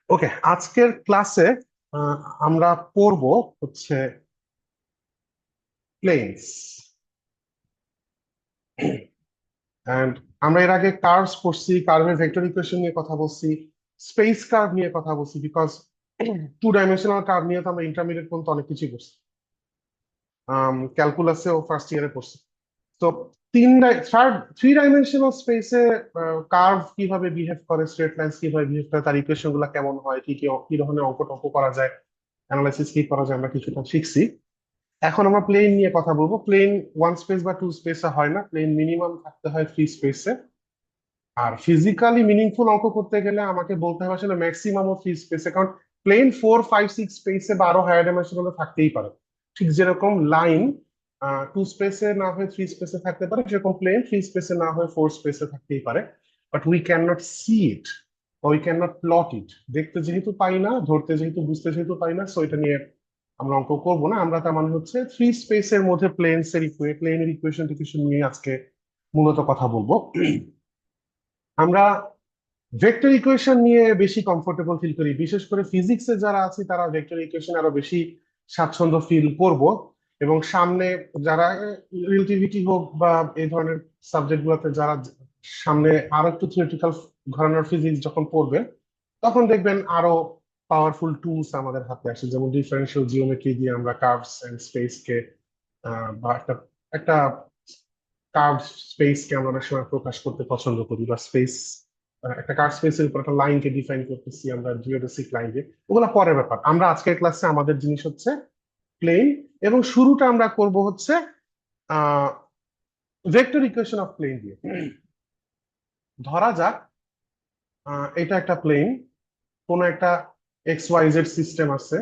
ওকে, আজকের ক্লাসে আমরা পড়ব হচ্ছে প্লেনস। এন্ড আমরা এর আগে কার্ভস পড়ছি, কার্ভের ভেক্টর ইকুয়েশন নিয়ে কথা বলছি, স্পেস কার্ভ নিয়ে কথা বলছি, বিকজ টু ডাইমেনশনাল কার্ভ নিয়ে তো আমরা ইন্টারমিডিয়েট পর্যন্ত অনেক কিছুই পড়ছি, ক্যালকুলাসেও ফার্স্ট ইয়ারে পড়ছি। তো থ্রি ডাইমেনশনাল স্পেসে কার্ভ কিভাবে বিহেভ করে, স্ট্রেট লাইন্স কিভাবে বিহেভ করে, তার ইকুয়েশন গুলা কেমন হয়, কি কি কি ধরনের অঙ্ক টঙ্ক করা যায়, অ্যানালাইসিস কি করা যায়, আমরা কিছুটা শিখছি। এখন আমরা প্লেন নিয়ে কথা বলবো। প্লেন ওয়ান স্পেস বা টু স্পেসে হয় না, প্লেন মিনিমাম থাকতে হয় থ্রি স্পেসে। আর ফিজিক্যালি মিনিংফুল অঙ্ক করতে গেলে আমাকে বলতে হবে আসলে ম্যাক্সিমাম ও থ্রি স্পেসে, কারণ প্লেন ফোর ফাইভ সিক্স স্পেসে বা আরো হায়ার ডাইমেনশনে থাকতেই পারে। ঠিক যেরকম লাইন টু স্পেসে না হয়ে থ্রি স্পেসে থাকতে পারে, সেরকম প্লেন থ্রি স্পেসে না হয়ে ফোর স্পেসে থাকতেই পারে। But we can not see it, we can not plot it. দেখতে যেহেতু পাই না, ধরতে যেহেতু, বুঝতে যেহেতু পাই না, সো এটা নিয়ে আমরা অঙ্ক করবো না। আমরা তার মানে হচ্ছে থ্রি স্পেসের মধ্যে প্লেনের ইকুয়েশন টিকুয়েশন নিয়ে আজকে মূলত কথা বলবো। আমরা ভেক্টর ইকুয়েশন নিয়ে বেশি কমফোর্টেবল ফিল করি, বিশেষ করে ফিজিক্সে যারা আছি তারা ভেক্টর ইকুয়েশন আরো বেশি স্বাচ্ছন্দ্য ফিল করব। এবং সামনে যারা রিলেটিভিটি হোক বা এই ধরনের সাবজেক্ট গুলোতে যারা সামনে আরো একটু থিওরিটিক্যাল ঘরানার ফিজিক্স যখন পড়বেন, তখন দেখবেন আরো পাওয়ারফুল টুলস আমাদের হাতে আসে, যেমন ডিফারেন্সিয়াল জিওমেট্রি দিয়ে আমরা কার্ভস এন্ড স্পেস কে বা একটা একটা কার্ভ স্পেস কে আমরা অনেক সময় প্রকাশ করতে পছন্দ করি, বা স্পেস একটা কার্ভ স্পেসের উপর একটা লাইনকে ডিফাইন করতেছি আমরা জিওমেট্রিক লাইন দিয়ে। ওগুলো পরের ব্যাপার। আমরা আজকের ক্লাসে আমাদের জিনিস হচ্ছে প্লেন, এবং শুরুটা আমরা করব হচ্ছে আহ ভেক্টর ইকুয়েশন অফ প্লেন দিয়ে। ধরা যাক এটা একটা প্লেন, কোন একটা এক্স ওয়াই জেড সিস্টেম আছে,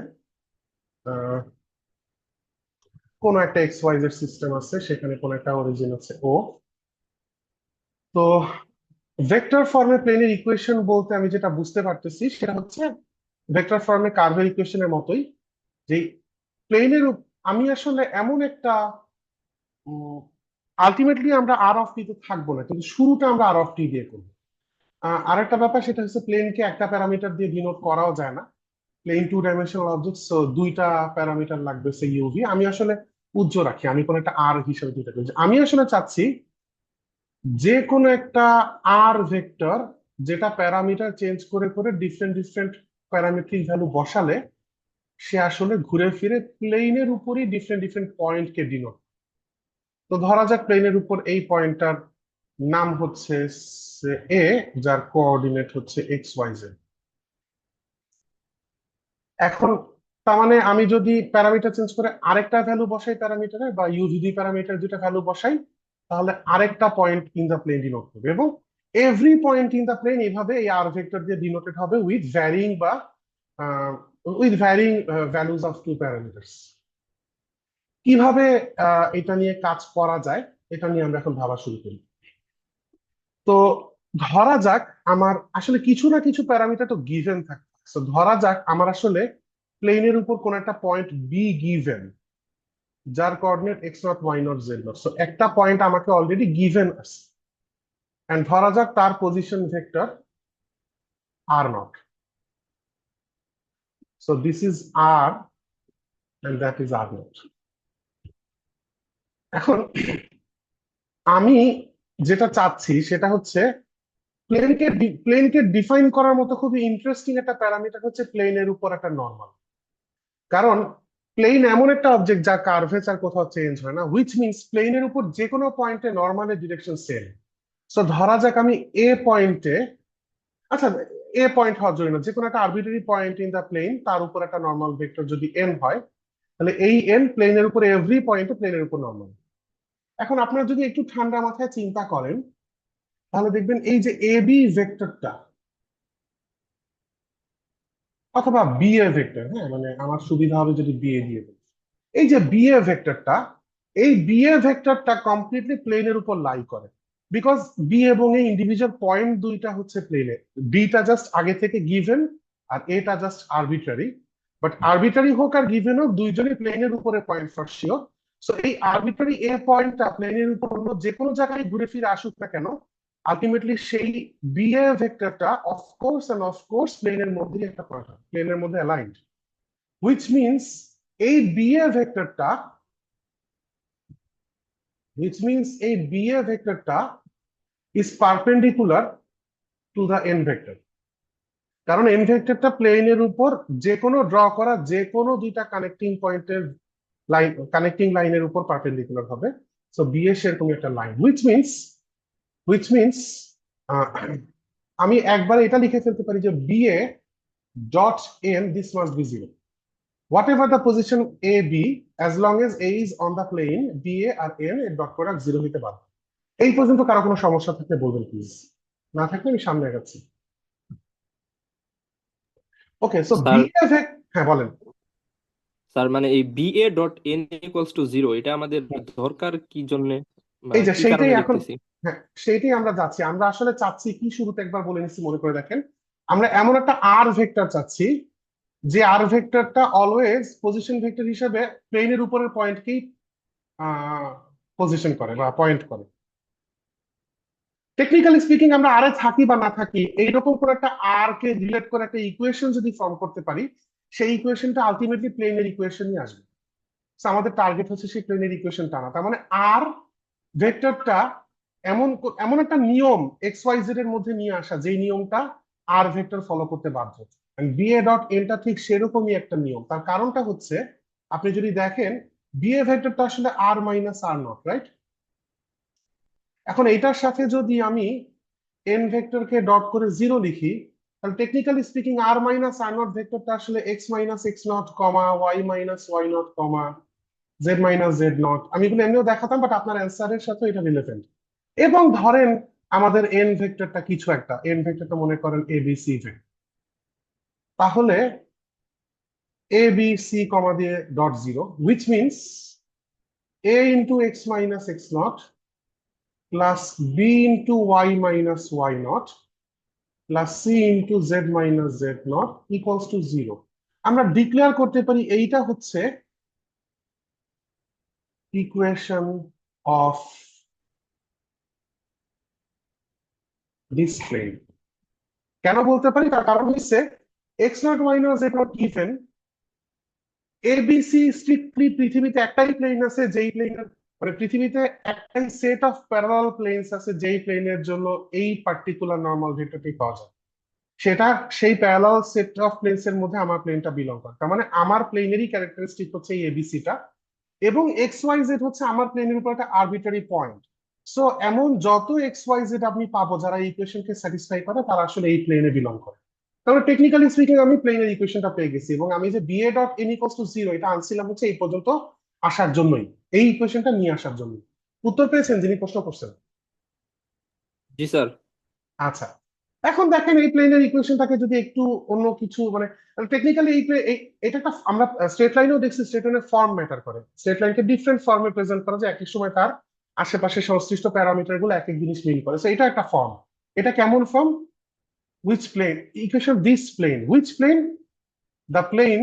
আহ, কোন একটা এক্স ওয়াই জেড সিস্টেম আছে, সেখানে কোন একটা অরিজিন আছে ও। তো ভেক্টর ফর্মে প্লেনের ইকুয়েশন বলতে আমি যেটা বুঝতে পারতেছি সেটা হচ্ছে ভেক্টর ফর্মে কার্ভের ইকুয়েশনের মতোই, যে প্লেনের আমি আসলে এমন একটা আলটিমেটলি আমরা আর অফ টি তে থাকবো না, কিন্তু শুরুটা আমরা আর অফ টি দিয়ে করবো। আরেকটা ব্যাপার সেটা হচ্ছে প্লেনকে একটা প্যারামিটার দিয়ে ডিনোট করাও যায় না। Plane two dimensional object, so দুইটা প্যারামিটার লাগবে, সে ইউভি। আমি আসলে উজ্জ্ব রাখি, আমি কোন একটা আর হিসেবে দুইটা করি। আমি আসলে চাচ্ছি যে কোনো একটা আর ভেক্টর, যেটা প্যারামিটার চেঞ্জ করে করে ডিফারেন্ট ডিফারেন্ট প্যারামেট্রিক ভ্যালু বসালে সে আসলে ঘুরে ফিরে প্লেনের উপরই ডিফারেন্ট ডিফারেন্ট পয়েন্টকে ডিনোট। তো ধরা যাক প্লেনের উপর এই পয়েন্টটার নাম হচ্ছে এ, যার কোঅর্ডিনেট হচ্ছে এক্স ওয়াই জেড। এখন তার মানে আমি যদি প্যারামিটার চেঞ্জ করে আরেকটা ভ্যালু বসাই প্যারামিটারে, বা ইউ যদি প্যারামিটার দুটা ভ্যালু বসাই, তাহলে আরেকটা point in the plane denote করবে, এবং every point in the plane এইভাবে এই আর ভেক্টর দিয়ে ডিনোটেড হবে উইথ ভ্যারিং বা ভ্যালুজ অফ টু প্যারামিটার্স। কিভাবে এটা নিয়ে কাজ করা যায়, এটা নিয়ে আমরা এখন ভাবা শুরু করি। তো ধরা যাক আমার আসলে কিছু না কিছু প্যারামিটার তো গিভেন থাকে। তো ধরা যাক আমার আসলে প্লেনের উপর কোন একটা পয়েন্ট বি গিভেন, যার coordinate x naught y naught z naught. So একটা পয়েন্ট আমাকে অলরেডি গিভেন আছে, এন্ড ধরা যাক তার position vector r naught. So this is r and that is r naught. এখন আমি যেটা চাচ্ছি সেটা হচ্ছে প্লেনকে ডিফাইন করার মতো খুবই ইন্টারেস্টিং একটা প্যারামিটার হচ্ছে প্লেনের উপর একটা নর্মাল। কারণ প্লেন এমন একটা অবজেক্ট যা কার্ভেচার কোথাও চেঞ্জ হয় না, হুইচ মিনস প্লেনের উপর যে কোনো পয়েন্টে নর্মালের ডিরেকশন সেম। সো ধরা যাক আমি এ পয়েন্টে, আচ্ছা এ পয়েন্ট হওয়ার জন্য না, যে কোনো একটা arbitrary point in the plane, তার উপর একটা নর্মাল ভেক্টর যদি এন হয়, তাহলে এই এন প্লেনের উপর এভরি পয়েন্টে প্লেনের উপর নর্মাল। এখন আপনারা যদি একটু ঠান্ডা মাথায় চিন্তা করেন, তাহলে দেখবেন এই যে এ বি ভেক্টরটা, অথবা বি এ ভেক্টর, হ্যাঁ মানে আমার সুবিধা হবে যদি বি এ দিয়ে দিই। এই যে বি এ ভেক্টরটা, এই বি এ ভেক্টরটা কমপ্লিটলি প্লেনের উপর লাই করে, বিকজ বি এবং এই ইন্ডিভিজুয়াল পয়েন্ট দুইটা হচ্ছে প্লেনে। বিটা জাস্ট আগে থেকে গিভেন, আর এটা জাস্ট আরবিট্রারি। বাট আরবিট্রারি হোক আর গিভেন হোক, দুইজনই প্লেনের উপরে পয়েন্ট ফর শিওর। সো এই আরবিট্রারি এ পয়েন্টটা প্লেনের উপর অন্য যে কোনো জায়গায় ঘুরে ফিরে আসুক না কেন, আলটিমেটলি সেই বিএ ভেক্টরটা অফকোর্স প্লেনের মধ্যেই একটা পয়েন্ট, প্লেনের মধ্যে অ্যালাইন্ড, হুইচ মিনস এই বিএ ভেক্টরটা is perpendicular to the N vector. কারণ এন ভেক্টরটা প্লেনের উপর যে কোনো ড্র করা যে কোনো দুইটা কানেক্টিং পয়েন্টের কানেক্টিং লাইনের উপর পারপেন্ডিকুলার হবে। সো বি এর সেরকম একটা লাইন, হুইচ মিনস আমি একবার এটা লিখে ফেলতে পারি যে b a dot n this must be zero, whatever the position a b, as long as a is on the plane b a আর এন এর ডট প্রোডাক্ট জিরো হইতে পারে। এই পর্যন্ত কারো কোনো সমস্যা থাকলে বলবেন প্লিজ, না থাকলে আমি সামনে যাচ্ছি। Okay, so b sir a হ্যাঁ বলেন। স্যার মানে এই b a dot n equals to zero, এটা আমাদের দরকার কি জন্য বা এই যে কি সেইটাই কারণে এখন, লিখতেছি? হ্যাঁ সেইটাই আমরা যাচ্ছি। আমরা আসলে চাচ্ছি কি, শুরুতে একবার বলে নিচ্ছি, মনে করে দেখেন। আমরা এমন একটা আর ভেক্টর চাচ্ছি যে আর ভেক্টরটা অলওয়েজ পজিশন ভেক্টর হিসেবে প্লেনের উপরের পয়েন্টকেই পজিশন করে বা পয়েন্ট করে। টেকনিক্যালি স্পিকিং আমরা আরে থাকি বা না থাকি, এইরকম করে একটা আর কে রিলেট করে একটা ইকুয়েশন যদি ফর্ম করতে পারি, সেই ইকুয়েশনটা আলটিমেটলি প্লেনের ইকুয়েশনই আসবে। So আমাদের টার্গেট হচ্ছে সেই প্লেনের ইকুয়েশন টানা। তার মানে আর ভেক্টরটা এমন এমন একটা নিয়ম এক্স ওয়াই জেড এর মধ্যে নিয়ে আসা, যেই নিয়মটা আর ভেক্টর ফলো করতে বাধ্য। বিএ ডট এনটা ঠিক সেরকমই একটা নিয়ম। তার কারণটা হচ্ছে, আপনি যদি দেখেন বিএ ভেক্টরটা আসলে আর মাইনাস আর নট, রাইট? এখন এইটার সাথে যদি আমি এন ভেক্টরকে ডট করে জিরো লিখি, তাহলে technically speaking R minus R naught ভেক্টরটা আসলে X minus x naught comma Y minus Y naught comma Z minus Z naught. আমি এগুলো এমনিও দেখাতাম, বাট আপনার অ্যান্সারের সাথে এটা রিলেভেন্ট। এবং ধরেন আমাদের এন ভেক্টরটা কিছু একটা, এন ভেক্টরটা মনে করেন এ বি সি ভেক্টর, তাহলে এ বি সি কমা দিয়ে dot zero, which means a into x minus x naught plus b into y minus Y naught plus c into z minus Z naught equals to zero. আমরা declare করতে পারি এইটা হচ্ছে equation of this plane. কেন বলতে পারি, তার কারণ হচ্ছে x naught y naught z naught given a b c strictly পৃথিবীতে একটাই প্লেন আছে যেই প্লেনের, মানে পৃথিবীতে একটাই সেট অফ প্যারালাল প্লেনস আছে যেই প্লেনের জন্য এই পার্টিকুলার নর্মাল ভেক্টরটি পাওয়া যায়। সেটা সেই প্যারালাল সেট অফ প্লেনস এর মধ্যে আমার প্লেনটা বিলং করে। তার মানে আমার প্লেনেরই ক্যারেক্টারিস্টিক হচ্ছে এই এবিসিটা, এবং এক্স ওয়াই জেড হচ্ছে আমার প্লেনের উপর একটা আরবিটারি পয়েন্ট। সো এমন যত এক্স ওয়াই জেড আপনি পাবো যারা এই ইকুয়েশনকে স্যাটিসফাই করে, তারা আসলে এই প্লেনে বিলং করে। তাহলে টেকনিক্যালি স্পিকিং আমি প্লেনের ইকুয়েশনটা পেয়ে গেছি, এবং আমি যে BA dot n equals to zero এটা আনছিলাম হচ্ছে এই পর্যন্ত আসার জন্যই, এই ইকুয়েশনটা নিয়ে আসার জন্য। উত্তর পেয়েছেন যিনি প্রশ্ন করছেন? জি স্যার। আচ্ছা, এখন দেখেন এই প্লেনের ইকুয়েশনটাকে যদি একটু অন্য কিছু মানে, টেকনিক্যালি এটা একটা আমরা স্ট্রেট লাইনেও দেখছি, স্ট্রেট লাইনের ফর্ম ম্যাটার করে। স্ট্রেট লাইনকে ডিফারেন্ট ফর্মে প্রেজেন্ট করা যায়, একই সময় তার আশেপাশে সংশ্লিষ্ট প্যারামিটার গুলো এক এক জিনিস মিন করে। So এটা একটা ফর্ম। এটা কেমন form? Which plane equation this plane, which plane? The plane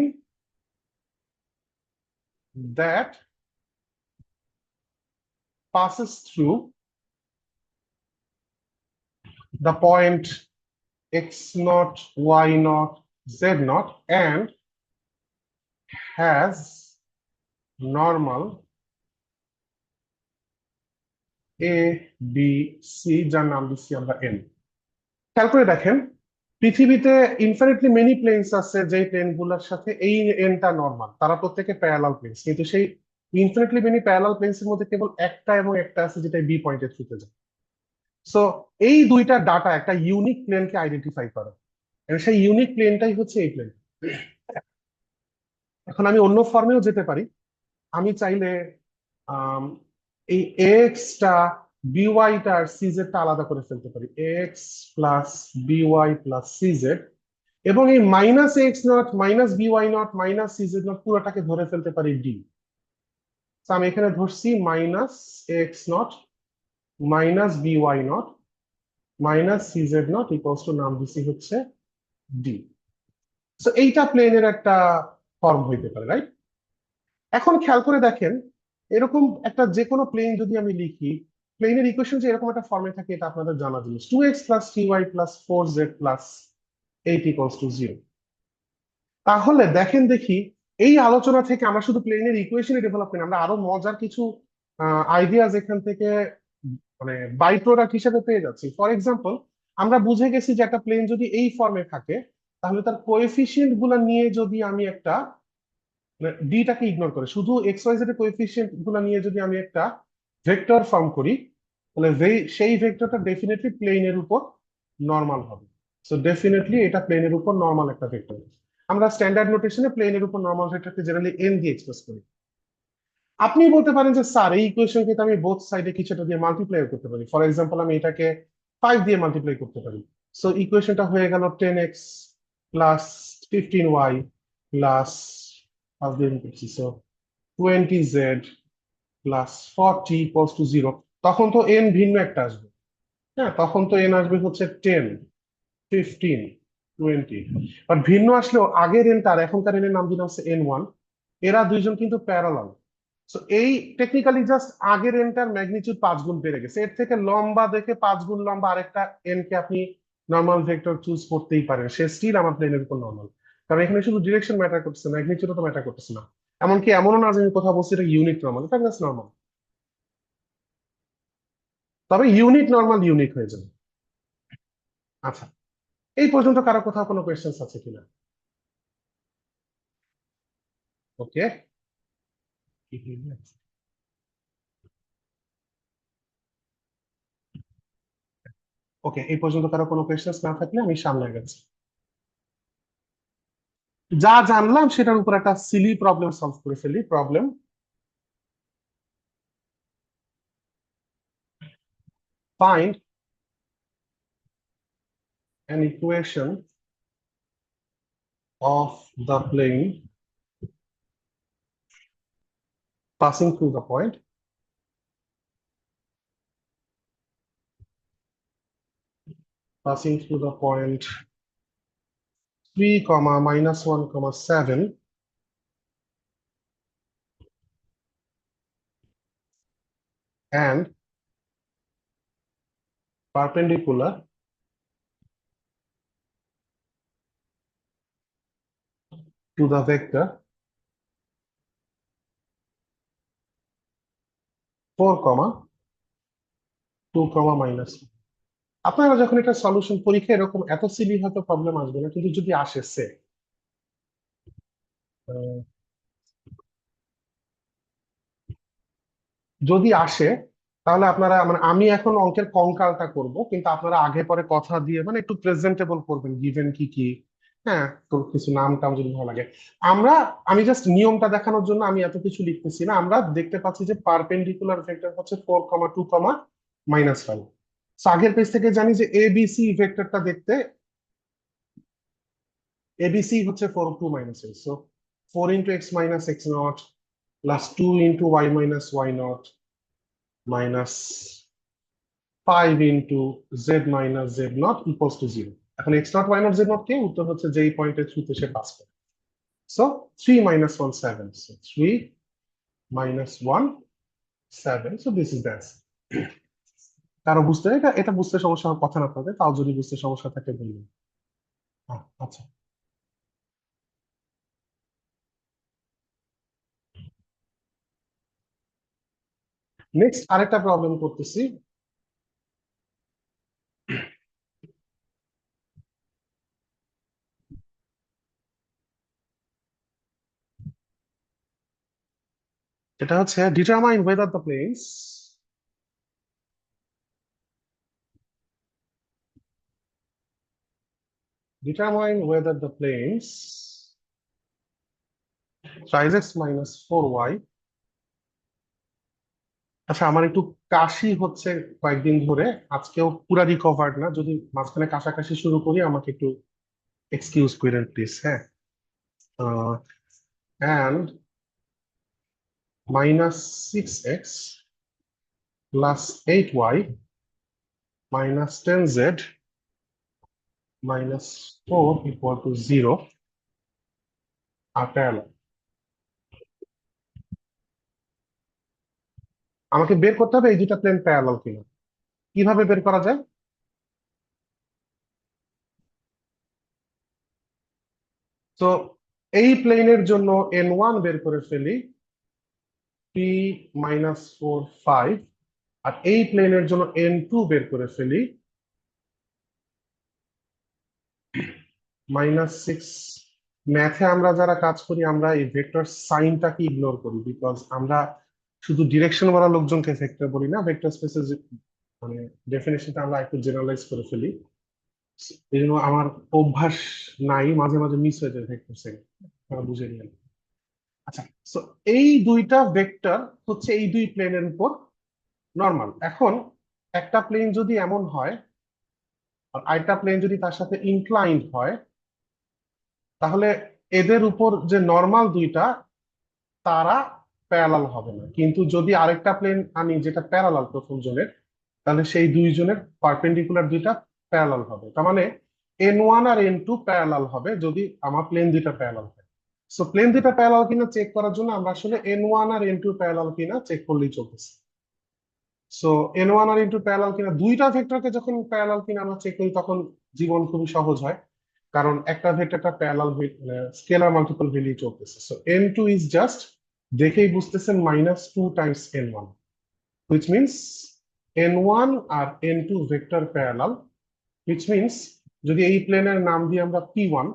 that passes through the point x naught, y naught, z naught and has normal a b c, যার নাম দিচ্ছি আমরা n। খেয়াল করে দেখেন, পৃথিবীতে ইনফিনিটলি মেনি প্লেনস আছে যেই প্লেন গুলোর সাথে এই এনটা নর্মাল, তারা প্রত্যেকে প্যারালাল প্লেনস, কিন্তু সেই ইনফিনিটলি মেনি প্যারালাল প্লেনস এর মধ্যে কেবল একটা এবং একটা আছে যেটা বি পয়েন্টের থ্রুতে যায়। সো এই দুইটা ডাটা একটা ইউনিক প্লেনকে আইডেন্টিফাই করে, এবং সেই ইউনিক প্লেনটাই হচ্ছে এই প্লেন। এখন আমি অন্য ফর্মেও যেতে পারি। আমি চাইলে আম, এই এক্সটা বিওয়াইটা আর সিজেডটা আলাদা করে ফেলতে পারি, X plus by plus C Z, এবং এই minus x naught minus B Y naught minus C Z naught পুরোটাকে ধরে ফেলতে পারি ডি। আমি এখানে ধরছি minus x naught minus B Y naught minus C Z naught equals to নাম দিছি হচ্ছে ডি। তো এইটা প্লেনের একটা ফর্ম হইতে পারে, রাইট? এখন খেয়াল করে দেখেন, এরকম একটা যে কোনো প্লেন যদি আমি লিখি, প্লেনের ইকুয়েশন যে এরকম একটা ফর্মে থাকে এটা আপনাদের জানা জিনিস, 2x plus 3y plus 4z plus 8 equals to 0। তাহলে দেখেন দেখি এই আলোচনা থেকে আমরা শুধু প্লেনের ইকুয়েশনই ডেভেলপ করি না, আমরা আরো মজার কিছু আইডিয়াজ এখান থেকে মানে বাই প্রোডাক্ট হিসেবে পেয়ে যাচ্ছি। ফর এক্সাম্পল, আমরা বুঝে গেছি যে একটা প্লেন যদি এই ফর্মে থাকে তাহলে তার কোএফিসিয়েন্ট গুলা নিয়ে যদি আমি একটা ডিটাকে ইগনোর করে শুধু এক্স ওয়াই জেড এর কোএফিসিয়েন্ট গুলা নিয়ে যদি আমি একটা ভেক্টর ফর্ম করি, তাহলে সেই ভেক্টরটা ডেফিনেটলি প্লেনের উপর নর্মাল হবে। সো ডেফিনেটলি এটা প্লেনের উপর নর্মাল একটা ভেক্টর। আমরা স্ট্যান্ডার্ড নোটেশনে প্লেনের উপর নর্মাল ভেক্টরকে জেনারেলি এন দিয়ে এক্সপ্রেস করি। আপনি বলতে পারেন যে স্যার এই ইকুয়েশনকে তো আমি বোথ সাইডে কিছুটা দিয়ে মাল্টিপ্লাই করতে পারি, ফর এক্সাম্পল আমি এটাকে 5 দিয়ে মাল্টিপ্লাই করতে পারি। সো ইকুয়েশনটা হয়ে গেল 10x প্লাস 15y প্লাস 5 দিয়ে করছি, so 20z plus 40 equals to 0। তখন তো n ভিন্ন একটা আসবে। হ্যাঁ, তখন তো n আসবে হচ্ছে 10, 15, 20। বাট ভিন্ন আসলেও আগের n তার এখনকার n এর নাম দিলাম হচ্ছে n1। এরা দুইজন কিন্তু প্যারালাল। সো এই টেকনিক্যালি জাস্ট আগের এনটার ম্যাগনিটিউড 5 গুণ বেড়ে গেছে, এর থেকে লম্বা দেখে 5 গুণ লম্বা আরেকটা এন কে আপনি নর্মাল ভেক্টর চুজ করতেই পারেন, সে স্টিল আমার প্লেনের উপর নর্মাল। কারণ এখানে শুধু ডিরেকশন ম্যাটার করতেছে, ম্যাগনিটিউডও তো ম্যাটার করতেছে না। এমনকি এমনও না যে আমি কথা বলছি এটা ইউনিট নর্মাল, এটা জাস্ট নর্মাল। তবে ইউনিট নর্মাল ইউনিট হয়ে যাবে। আচ্ছা, এই পর্যন্ত কারো কোথাও কোনো কোয়েশ্চেন্স আছে কিনা? ওকে, ওকে, এই পর্যন্ত কারো কোনো কোয়েশ্চেন্স না থাকলে আমি সামনে গেছি। যা জানলাম সেটার উপর একটা সিলি প্রবলেম সলভ করে ফেলি। Problem: find an equation of the plane passing through the point passing through the point 3 comma minus 1 comma 7 and perpendicular to the vector 4 comma 2 comma minus 1। আপনারা যখন এটা সলিউশন পরীক্ষা এরকম এত সিলি হয়তো problem আসবে না, কিন্তু যদি আসে সে যদি আসে তাহলে আপনারা মানে আমি এখন অঙ্কের কঙ্কালটা করব, কিন্তু আপনারা আগে পরে কথা দিয়ে মানে একটু প্রেজেন্টেবল করবেন, গিভেন কি কি। হ্যাঁ, তো কিছু নাম টাম যদি ভালো লাগে। আমরা আমি জাস্ট নিয়মটা দেখানোর জন্য আমি এত কিছু লিখতেছি না। আমরা দেখতে পাচ্ছি যে পারপেন্ডিকুলার ভেক্টর হচ্ছে 4 2 -5। আগের পেজ থেকে জানি যে এবিসি ভেক্টরটা দেখতে এবিসি হচ্ছে 4 2 - 8, so 4 × x - x0 plus 2 × y - y0 minus 5 × z - z0 equals to 0। এখন x0 y0 z0 কে উত্তর হচ্ছে যেই পয়েন্টের থ্রুতে সে পাস করে। So 3 - 1 7, so 3 - 1 7, so this is the answer. কারো বুঝতে এটা এটা বুঝতে সমস্যা হওয়ার কথা না আপনাদের, তাও যদি বুঝতে সমস্যা থাকে বলবেন। আচ্ছা, নেক্সট আরেকটা প্রবলেম করতেছি। এটা হচ্ছে determine whether the planes determine whether the planes 5x - 4y। আচ্ছা, আমার একটু কাশি হচ্ছে কয়েকদিন ধরে, আজকেও পুরা রিকভার্ড না, যদি মাঝখানে কাশাকাশি শুরু করি আমাকে একটু এক্সকিউজ করেন প্লিজ। হ্যাঁ, and -6x + 8y -10z -4 = 0 are parallel। আমাকে বের করতে হবে এই দুইটা প্লেন প্যারালাল কিনা। কিভাবে বের করা যায়? তো এই প্লেনের জন্য N1 বের করে ফেলি, 3 - 4 5। আর এই প্লেনের জন্য N2 বের করে ফেলি, -6। ম্যাথে আমরা যারা কাজ করি আমরা এই ভেক্টর সাইনটাকে ইগনোর করি, বিকজ আমরা শুধু ডিরেকশন বলা লোকজনকে ভেক্টর বলি না, ভেক্টর স্পেসের মানে ডেফিনেশনটা আমরা একটু জেনারেলাইজ করে ফেলি। এই জন্য আমার অভ্যাস নাই, মাঝে মাঝে মিস হয়ে যায় ভেক্টর সাইন, আপনারা বুঝে নিন। আচ্ছা, সো এই দুইটা ভেক্টর হচ্ছে এই দুই প্লেনের উপর নর্মাল। এখন একটা প্লেন যদি এমন হয় আর আরেকটা প্লেন যদি তার সাথে ইনক্লাইন্ড হয়, তাহলে এদের উপর যে নর্মাল দুইটা তারা প্যারালাল হবে না। কিন্তু যদি আরেকটা প্লেন আনি যেটা প্যারালাল প্রথম জনের, তাহলে সেই দুইজনের পারপেন্ডিকুলার দুইটা প্যারালাল হবে। তার মানে N1 আর N2 প্যারালাল হবে যদি আমার প্লেন দুইটা প্যারালাল হয়। সো প্লেন দুইটা প্যারালাল কিনা চেক করার জন্য আমরা আসলে N1 আর N2 প্যারালাল কিনা চেক করলেই চলতেছে। সো N1 আর N2 প্যারালাল কিনা, দুইটা ভেক্টরকে যখন প্যারালাল কিনা আমরা চেক করি তখন জীবন খুবই সহজ হয়, কারণ একটা ভেক্টরটা প্যারালাল স্কেলার মাল্টিপল ভ্যালিউ চলতেছে। সো N2 ইজ জাস্ট, দেখেই বুঝতেছেন, -2 × N1, which means N1 আর N2 vector parallel, which means যদি এই প্লেনের নাম দিয়ে আমরা P1,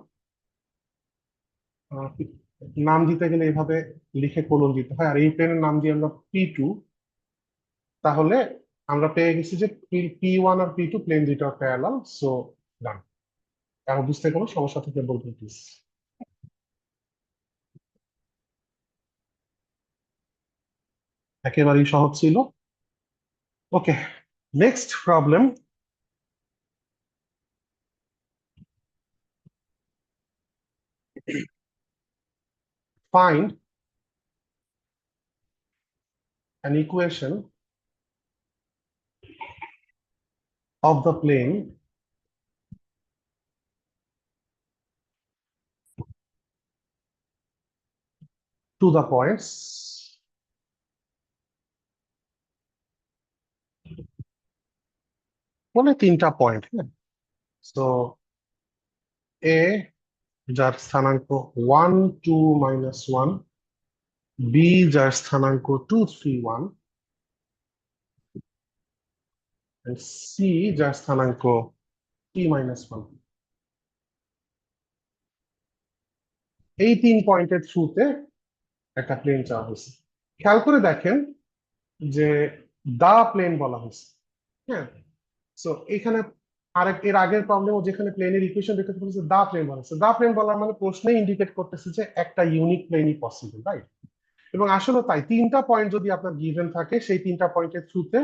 নাম দিতে গেলে এভাবে লিখে কোলন দিতে হয়, আর এই প্লেনের নাম দিয়ে আমরা P2, তাহলে আমরা পেয়ে গেছি যে P1 আর P2 প্লেন দুইটা প্যারালাল। সো ডান। কারো বুঝতে কোনো সমস্যা থেকে বলবেন প্লিজ। একেবারেই সহজ ছিল। Okay, next problem. Find an equation of the plane to the points মানে তিনটা পয়েন্ট। হ্যাঁ, সো এ যার স্থানাঙ্ক 1 2 - 1, বি যার স্থানাঙ্ক 2 3 1, সি যার স্থানাঙ্ক t - 1। এই তিন পয়েন্টের থ্রুতে একটা প্লেন চাওয়া হয়েছে। খেয়াল করে দেখেন যে দা প্লেন বলা হয়েছে। হ্যাঁ, সো এখানে এর আগের প্রবলেমও যেখানে প্লেনের ইকুয়েশন দেখতে পাচ্ছি দা প্লেন বলা হয়েছে, দা প্লেন বলার মানে প্রশ্নে ইন্ডিকেট করতেছে যে একটা ইউনিক প্লেনই পসিবল, রাইট? এবং আসলে তাই, তিনটা পয়েন্ট যদি আপনার গিভেন থাকে সেই তিনটা পয়েন্টের থ্রুতে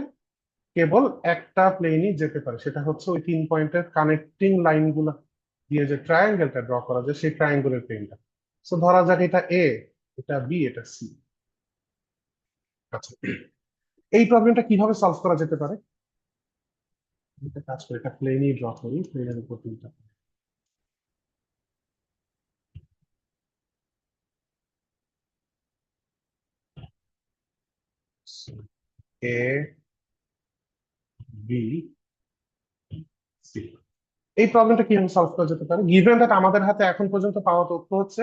কেবল একটা প্লেনই যেতে পারে, সেটা হচ্ছে ওই তিন পয়েন্টের কানেক্টিং লাইন গুলা দিয়ে যে ট্রায়াঙ্গেলটা ড্র করা যায় সেই ট্রায়াঙ্গেলের প্লেনটা। সো ধরা যাক এটা এ, এটা বি, এটা সি। আচ্ছা, এই প্রবলেমটা কিভাবে সলভ করা যেতে পারে? একটা কাজ করে একটা প্লেনই ড্র করি, প্লেনের উপর তিনটা এ বি সি। এই প্রবলেমটা কিভাবে সলভ করা যেতে পারে? গিভেন দ্যাট আমাদের হাতে এখন পর্যন্ত পাওয়া তথ্য হচ্ছে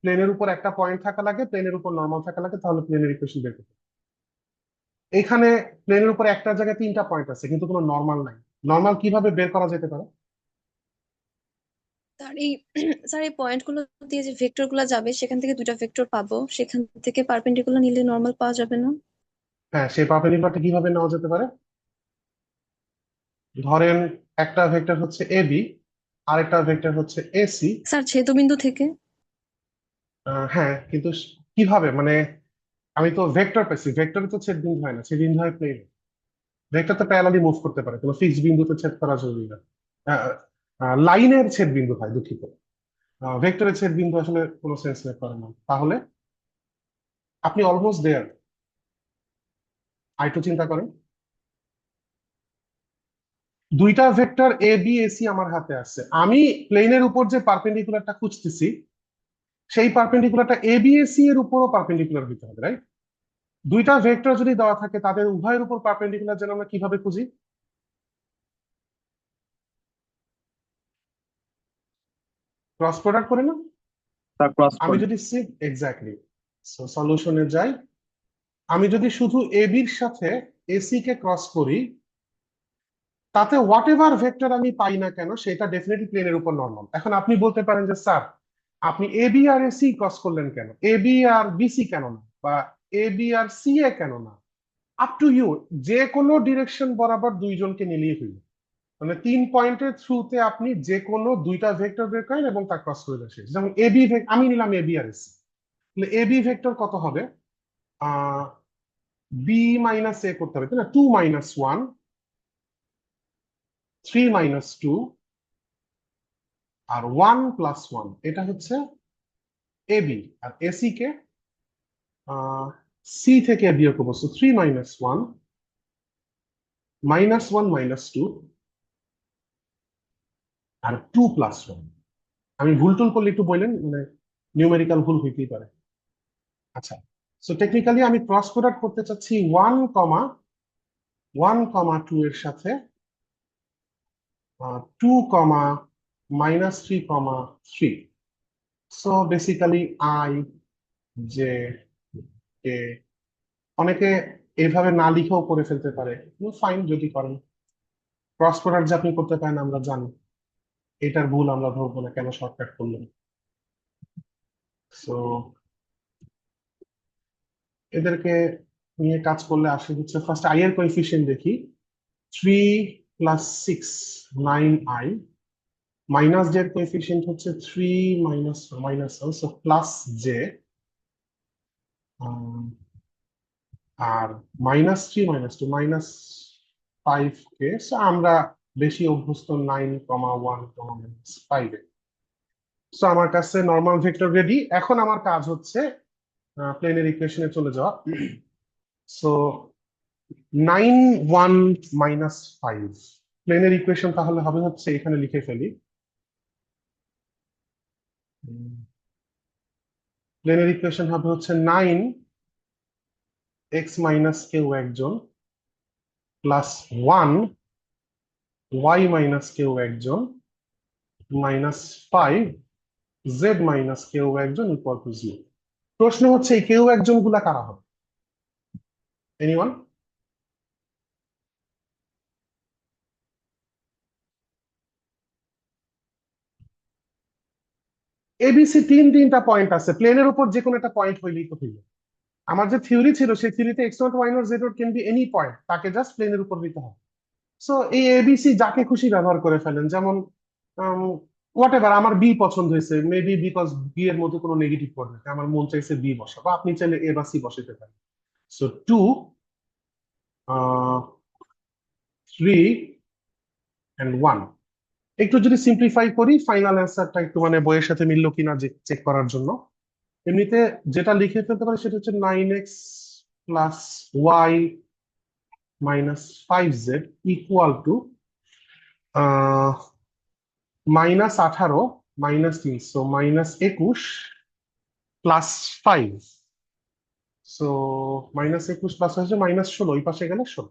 প্লেনের উপর একটা পয়েন্ট থাকা লাগে, প্লেনের উপর নর্মাল থাকা লাগে, তাহলে প্লেনের ইকুয়েশন বের করতে হবে। এখানে প্লেনের উপর একটা জায়গায় তিনটা পয়েন্ট আছে কিন্তু কোনো নর্মাল নাই। নর্মাল কিভাবে বের করা যেতে পারে? স্যার এই স্যার এই পয়েন্ট গুলো দিয়ে যে ভেক্টর গুলো যাবে সেখান থেকে দুটা ভেক্টর পাবো, সেখান থেকে পারপেন্ডিকুলার নিলে নর্মাল পাওয়া যাবে না? হ্যাঁ, সেই পারপেন্ডিকুলারটা কিভাবে নেওয়া যেতে পারে? ধরেন একটা ভেক্টর হচ্ছে এ বি, আরেকটা ভেক্টর হচ্ছে এসি। স্যার ছেদবিন্দু থেকে। হ্যাঁ, কিন্তু কিভাবে মানে, আমি তো ভেক্টর পেয়েছি, ভেক্টরে তো ছেদ বিন্দু হয় না, ছেদ বিন্দু হয় প্লেন। ভেক্টর তো প্যারালালি মুভ করতে পারে, কোনো ফিক্স বিন্দুতে ছেদ করা জরুরি না। লাইনের ছেদ বিন্দু হয়, দুঃখিত। ভেক্টরের ছেদ বিন্দু আসলে কোনো সেন্স মেক করে না। তাহলে আপনি অলমোস্ট দেয়ার। আরেকটু চিন্তা করেন, দুইটা ভেক্টর এ বি এসি আমার হাতে আছে, আমি প্লেনের উপর যে পারপেন্ডিকুলারটা খুঁজতেছি সেই পারপেন্ডিকুলারটা এ বি এসি এর উপরও পারপেন্ডিকুলার হতে হবে, রাইট? দুইটা ভেক্টর যদি দেওয়া থাকে তাদের উভয়ের উপর পারপেন্ডিকুলার যেন আমরা কিভাবে খুঁজি? ক্রস প্রোডাক্ট করে না? তার ক্রস আমি প্রোডাক্ট। যদি এক্স্যাক্টলি সলিউশনে যাই, আমি যদি শুধু এ বির সাথে এসি কে ক্রস করি, তাতে হোয়াট এভার ভেক্টর আমি পাই না কেন সেটা ডেফিনেটলি প্লেনের উপর নর্মাল। এখন আপনি বলতে পারেন যে স্যার আপনি A B R AC cross করলেন কেন, এ বি আর বিসি কেন না, বা A B R C a কেন না? Up to you. যে কোনো ডিরেকশন বরাবর দুইজনকে নিলেই হইল। মানে 3 পয়েন্টের থ্রুতে আপনি যে কোনো দুইটা ভেক্টর বের করেন এবং তা ক্রস করে দেন শেষ। যেমন আমি নিলাম এ বি আর এসি, তাহলে এ বি ভেক্টর কত হবে? আহ বি মাইনাস এ করতে হবে তাই না, 2 - 1, 3 - 2, আর 1 + 1, এটা হচ্ছে A B. R AC K C থেকে বিয়োগ করবো, 3 - 1, -1 - 2, আর 2 + 1। আমি ভুল টুল করলে একটু বললেন, মানে নিউমেরিক্যাল ভুল হইতেই পারে। আচ্ছা, সো টেকনিক্যালি আমি ক্রস প্রোডাক্ট করতে চাচ্ছি 1, 1, 2 এর সাথে 2, -3, সো বেসিক্যালি আই, জে, কে। অনেকে এইভাবে না লিখেও করে ফেলতে পারে, ফাইন যদি করেন। ক্রস প্রোডাক্ট যে আপনি করতে পারেন আমরা জানি, এটার ভুল আমরা ধরবো না, কেন শর্টকাট করলেন। সো এদেরকে নিয়ে কাজ করলে আসে হচ্ছে, ফার্স্ট আই এর কোএফিসিয়েন্ট দেখি। 3 + 6, 9i। মাইনাস জে এর কোএফিসিয়েন্ট হচ্ছে 3 - 1, সো প্লাস জে। আর -3 - 2, -5k। সো আমরা বেশি অভ্যস্ত 9, 1, -5 এ। সো আমার কাছে নর্মাল ভেক্টর রেডি। এখন আমার কাজ হচ্ছে প্লেনের ইকুয়েশনে চলে যাওয়া। সো 9, 1, - 5 প্লেনের ইকুয়েশন তাহলে হবে হচ্ছে, এখানে লিখে ফেলি। প্লেনের ইকুয়েশন হবে হচ্ছে 9x - কেউ একজন +1 y - কেউ একজন -5 z - কেউ একজন = 0। প্রশ্ন হচ্ছে এই কেউ একজন গুলা কারা হবে? এনিওয়ান? এবিসি তিনটা পয়েন্ট আছে, প্লেনের উপর যে কোনো একটা পয়েন্ট হইলেই তো হইল। আমার যে থিওরি ছিল সেই থিওরিতে x0, y0, z0 can be any point, তাকে জাস্ট প্লেনের উপর দিতে হবে। সো এই এবিসি যাকে খুশি ব্যবহার করে ফেলেন। যেমন হোয়াট এভার, আমার বি পছন্দ হয়েছে, মেবি বিকজ বি এর মধ্যে কোনো নেগেটিভ পয়েন্ট নেই, আমার মন চাইছে বি বসা, বা আপনি চাইলে এ বা সি বসাতে পারেন। So 2, 3 and 1। একটু যদি সিম্পলিফাই করি, ফাইনাল অ্যান্সারটা একটু মানে বইয়ের সাথে মিললো কিনা চেক করার জন্য, এমনিতে যেটা লিখে ফেলতে পারি সেটা হচ্ছে 9x + y - 5z = -18 - 3, so -21 + 5। So -21 plus হচ্ছে -16, ওই পাশে গেলে 16।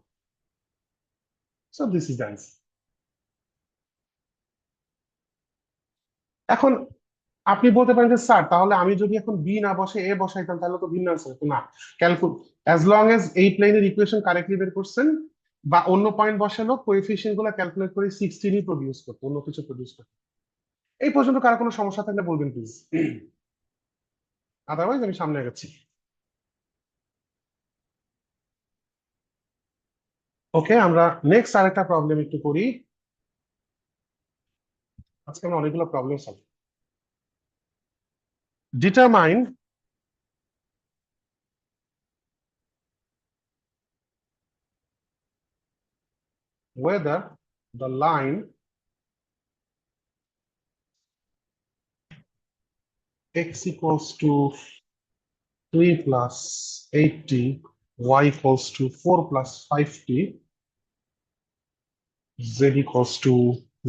So this is answer. এখন আপনি বলতে পারেন যে স্যার তাহলে আমি যদি এখন বি না বসে এ বসাইতাম তাহলে তো ভিন্ন আনসার হতো। না, ক্যালকুল, অ্যাজ লং এজ এই প্লেনের ইকুয়েশন কারেক্টলি বের করছেন, বা অন্য পয়েন্ট বসালো, কোএফিসিয়েন্ট গুলো ক্যালকুলেট করে 16ই প্রডিউস করতো, অন্য কিছু প্রডিউস করতো। এই পর্যন্ত কারো কোনো সমস্যা থাকলে বলবেন প্লিজ, আদারওয়াইজ আমি সামনে গেছি। ওকে, আমরা নেক্সট আরেকটা প্রবলেম একটু করি। আজকে আমরা অনেকগুলো problem solve. Determine whether the line x equals to 3 + 8t, y equals to 4 + 5t, z equals to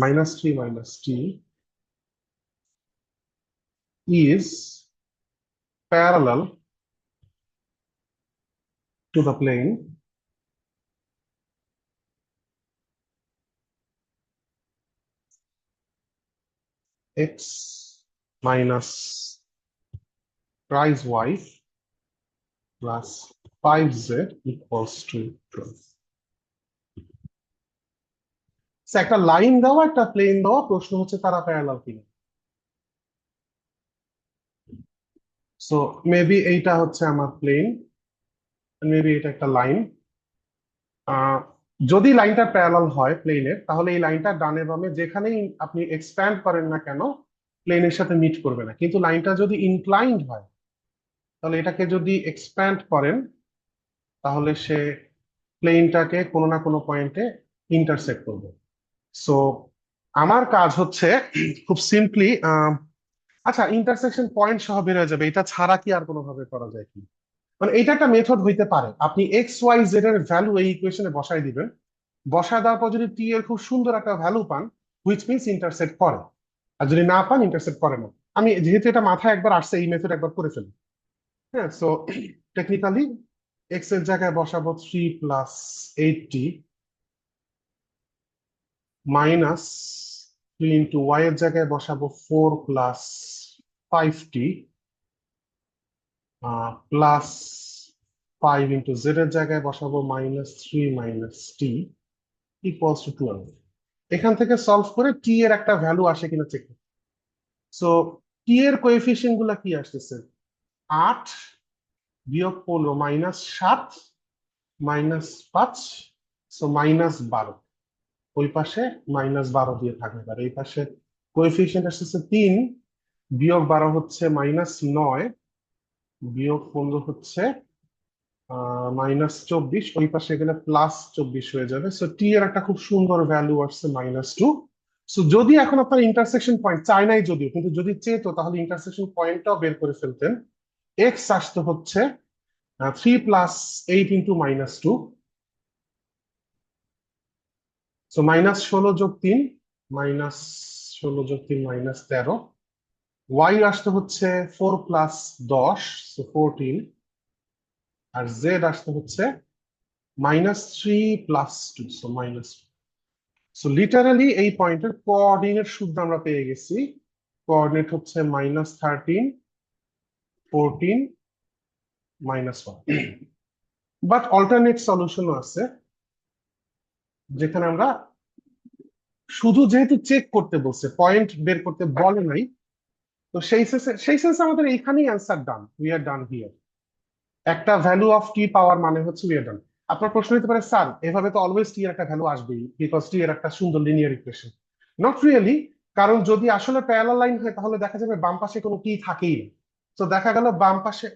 -3 - t is parallel to the plane x minus price y plus 5z equals to 12. একটা line দেওয়া একটা plane দেওয়া, প্রশ্ন হচ্ছে তারা parallel কিনা। So maybe এইটা হচ্ছে আমার প্লেন, মেবি এটা একটা লাইন। যদি লাইনটা প্যারালাল হয় প্লেনের, তাহলে এই লাইনটা ডানে বামে যেখানেই আপনি এক্সপ্যান্ড করেন না কেন প্লেনের সাথে মিট করবে না। কিন্তু লাইনটা যদি ইনক্লাইন্ড হয়, তাহলে এটাকে যদি এক্সপ্যান্ড করেন তাহলে সে প্লেনটাকে কোনো না কোনো পয়েন্টে ইন্টারসেক্ট করবে। সো আমার কাজ হচ্ছে খুব সিম্পলি, আচ্ছা ইন্টারসেকশন পয়েন্ট সহ বের হয়ে যাবে, এটা ছাড়া কি আর কোনোভাবে করা যায় কি? মানে এটা একটা মেথড হইতে পারে, আপনি এক্স ওয়াই জেড এর ভ্যালু এই ইকুয়েশনে বসাই দিবেন, বসায় দেওয়ার পর যদি টি এর খুব সুন্দর একটা ভ্যালু পান, হুইচ মিনস ইন্টারসেক্ট করে, আর যদি না পান ইন্টারসেক্ট করে না। আমি যেহেতু এটা মাথায় একবার আসছে, এই মেথড একবার করে ফেলি। হ্যাঁ, সো টেকনিক্যালি এক্স এর জায়গায় বসাবো 3 + 8t মাইনাস 3 ইন্টু ওয়াই এর জায়গায় বসাবো 4 + 5t প্লাস 5 ইন্টু জেড এর জায়গায় বসাবো -3 - t ইকুয়ালস টু 12। এখান থেকে সলভ করে টি এর একটা ভ্যালু আসে কিনা চেক। সো টি এর কোএফিসিয়েন্ট গুলা কি আসতেছে? 8 বিয়োগ 15 -7 -5, সো -12। ওই পাশে -12 দিয়ে থাকবে, আর এই পাশে কোএফিসিয়েন্ট আসতেছে 3 বিয়োগ 12 হচ্ছে -9 বিয়োগ 15 হচ্ছে -24, ওই পাশে গেলে +24 হয়ে যাবে। সো টি এর একটা খুব সুন্দর ভ্যালু আসছে -2। সো যদি এখন আপনার ইন্টারসেকশন পয়েন্ট চাই নাই যদিও, কিন্তু যদি চেতো তাহলে ইন্টারসেকশন পয়েন্টটাও বের করে ফেলতেন। এক্স আসতে হচ্ছে 3 + 8 ইন্টু -2, সো -16 + 3 -16 + 3 -13। ওয়াই আসতে হচ্ছে 4 + 10, সো 14। আর জেড আসতে হচ্ছে -3 + 2, সো -2। সো লিটারালি এই পয়েন্টের কোঅর্ডিনেট শুদ্ধ আমরা পেয়ে গেছি। কোঅর্ডিনেট হচ্ছে -13, 14, -1। বাট অল্টারনেট সলিউশনও আছে, যেখানে আমরা শুধু যেহেতু চেক করতে বলছে, পয়েন্ট বের করতে বলে নাই, তো সেই সেন্সে আমাদের এইখানেই answer done, we are done here. একটা ভ্যালু অফ টি পাওয়ার মানে হচ্ছে উই আর ডান। আপনার প্রশ্ন হতে পারে, স্যার এভাবে তো অলওয়েজ টি এর একটা ভ্যালু আসবেই, বিকজ টি এর একটা সুন্দর লিনিয়ার ইকুয়েশন। নট রিয়েলি, কারণ যদি আসলে প্যারালাল লাইন হয় তাহলে দেখা যাবে বাম পাশে কোনো টি থাকেই না। তো দেখা গেল বাম পাশে,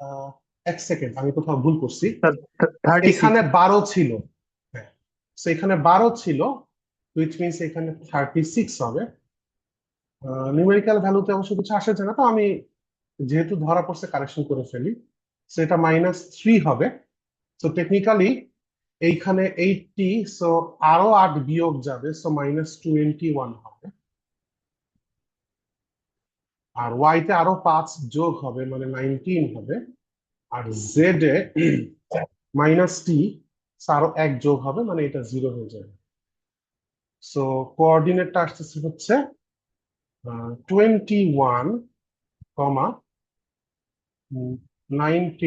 আহ, এক সেকেন্ড আমি কোথাও ভুল করছি, এখানে 36। 12 ছিল। হ্যাঁ, তো এখানে 12 ছিল, হুইচ মিনস এখানে 36 হবে। নিউমেরিক্যাল ভ্যালুতে অবশ্য কিছু আসে না, তো আমি যেহেতু ধরা পড়ছে কারেকশন করে ফেলি। সেটা -3 হবে। তো টেকনিক্যালি এইখানে 80, সো আরো 8 বিয়োগ যাবে, সো -21 হবে। আর ওয়াই তে আরো 5 যোগ হবে, মানে 19 হবে। আর জেড এ -t, আরো 1 যোগ হবে, মানে এটা 0 হয়ে যাবে। সো কোঅর্ডিনেটটা আসতেছে হচ্ছে 21, 19,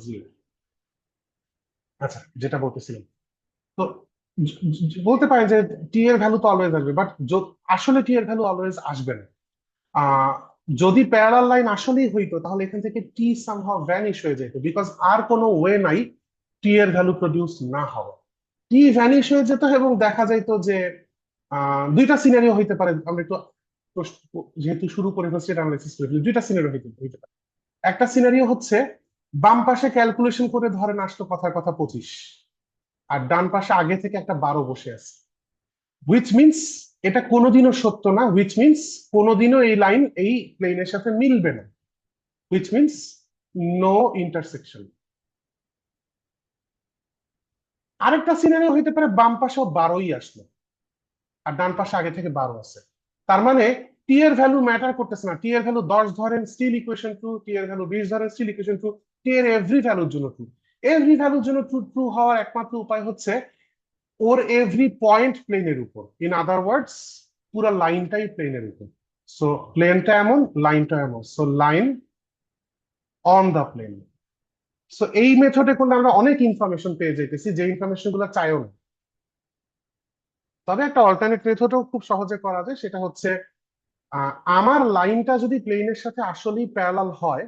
0। আচ্ছা, যেটা বলতেছিলাম, তো বলতে পারেন যে টি এর ভ্যালু তো অলওয়েজ আসবে, বাট আসলে টি এর ভ্যালু অলওয়েজ আসবে না। আহ, যদি প্যারালাল লাইন আসলেই হইতো তাহলে এখান থেকে টি সামহাউ ভ্যানিশ হয়ে যেত, বিকজ আর কোনো ওয়ে নাই টি এর ভ্যালু প্রডিউস না হওয়া। টি ভ্যানিশ হয়ে যেত এবং দেখা যাইতো যে দুইটা সিনারিও হইতে পারে। আমরা একটু যেহেতু শুরু করে হচ্ছে অ্যানালাইসিস করে ফেলি, দুইটা সিনারিও হইতে পারে। একটা সিনারিও হচ্ছে বাম পাশে ক্যালকুলেশন করে ধরেন আসতো কথার কথা 25, আর ডান পাশে আগে থেকে একটা 12 বসে আছে, হুইচ মিনস এটা কোনোদিনও সত্য না, হুইচ মিনস কোনোদিনও এই লাইন এই প্লেনের সাথে মিলবে না, হুইচ মিনস নো ইন্টারসেকশন। আরেকটা সিনারিও হইতে পারে বাম পাশেও 12ই আসলো আর ডান পাশে আগে থেকে 12 আছে। তার মানে টি এর ভ্যালু ম্যাটার করতেছে না, টি এর ভ্যালু 10 ধরেন স্টিল ইকুয়েশন টু, টি এর ভ্যালু 20 ধরেন স্টিল ইকুয়েশন টু, টি এর এভরি ভ্যালুর জন্য টু। এভরি ভ্যালুর জন্য ট্রু ট্রু হওয়ার একমাত্র উপায় হচ্ছে ওর এভরি পয়েন্ট প্লেনের উপর, ইন আদার ওয়ার্ডস পুরো লাইনটাই প্লেনের উপর। সো প্লেনটা এমন, লাইনটা এমন, so line on the plane. So এই মেথডে করলে আমরা অনেক ইনফরমেশন পেয়ে যাইতেছি, যে ইনফরমেশন গুলো চাইও না। তবে একটা অল্টারনেট মেথডও খুব সহজে করা যায়, সেটা হচ্ছে আমার লাইনটা যদি প্লেনের সাথে আসলেই প্যারালাল হয়,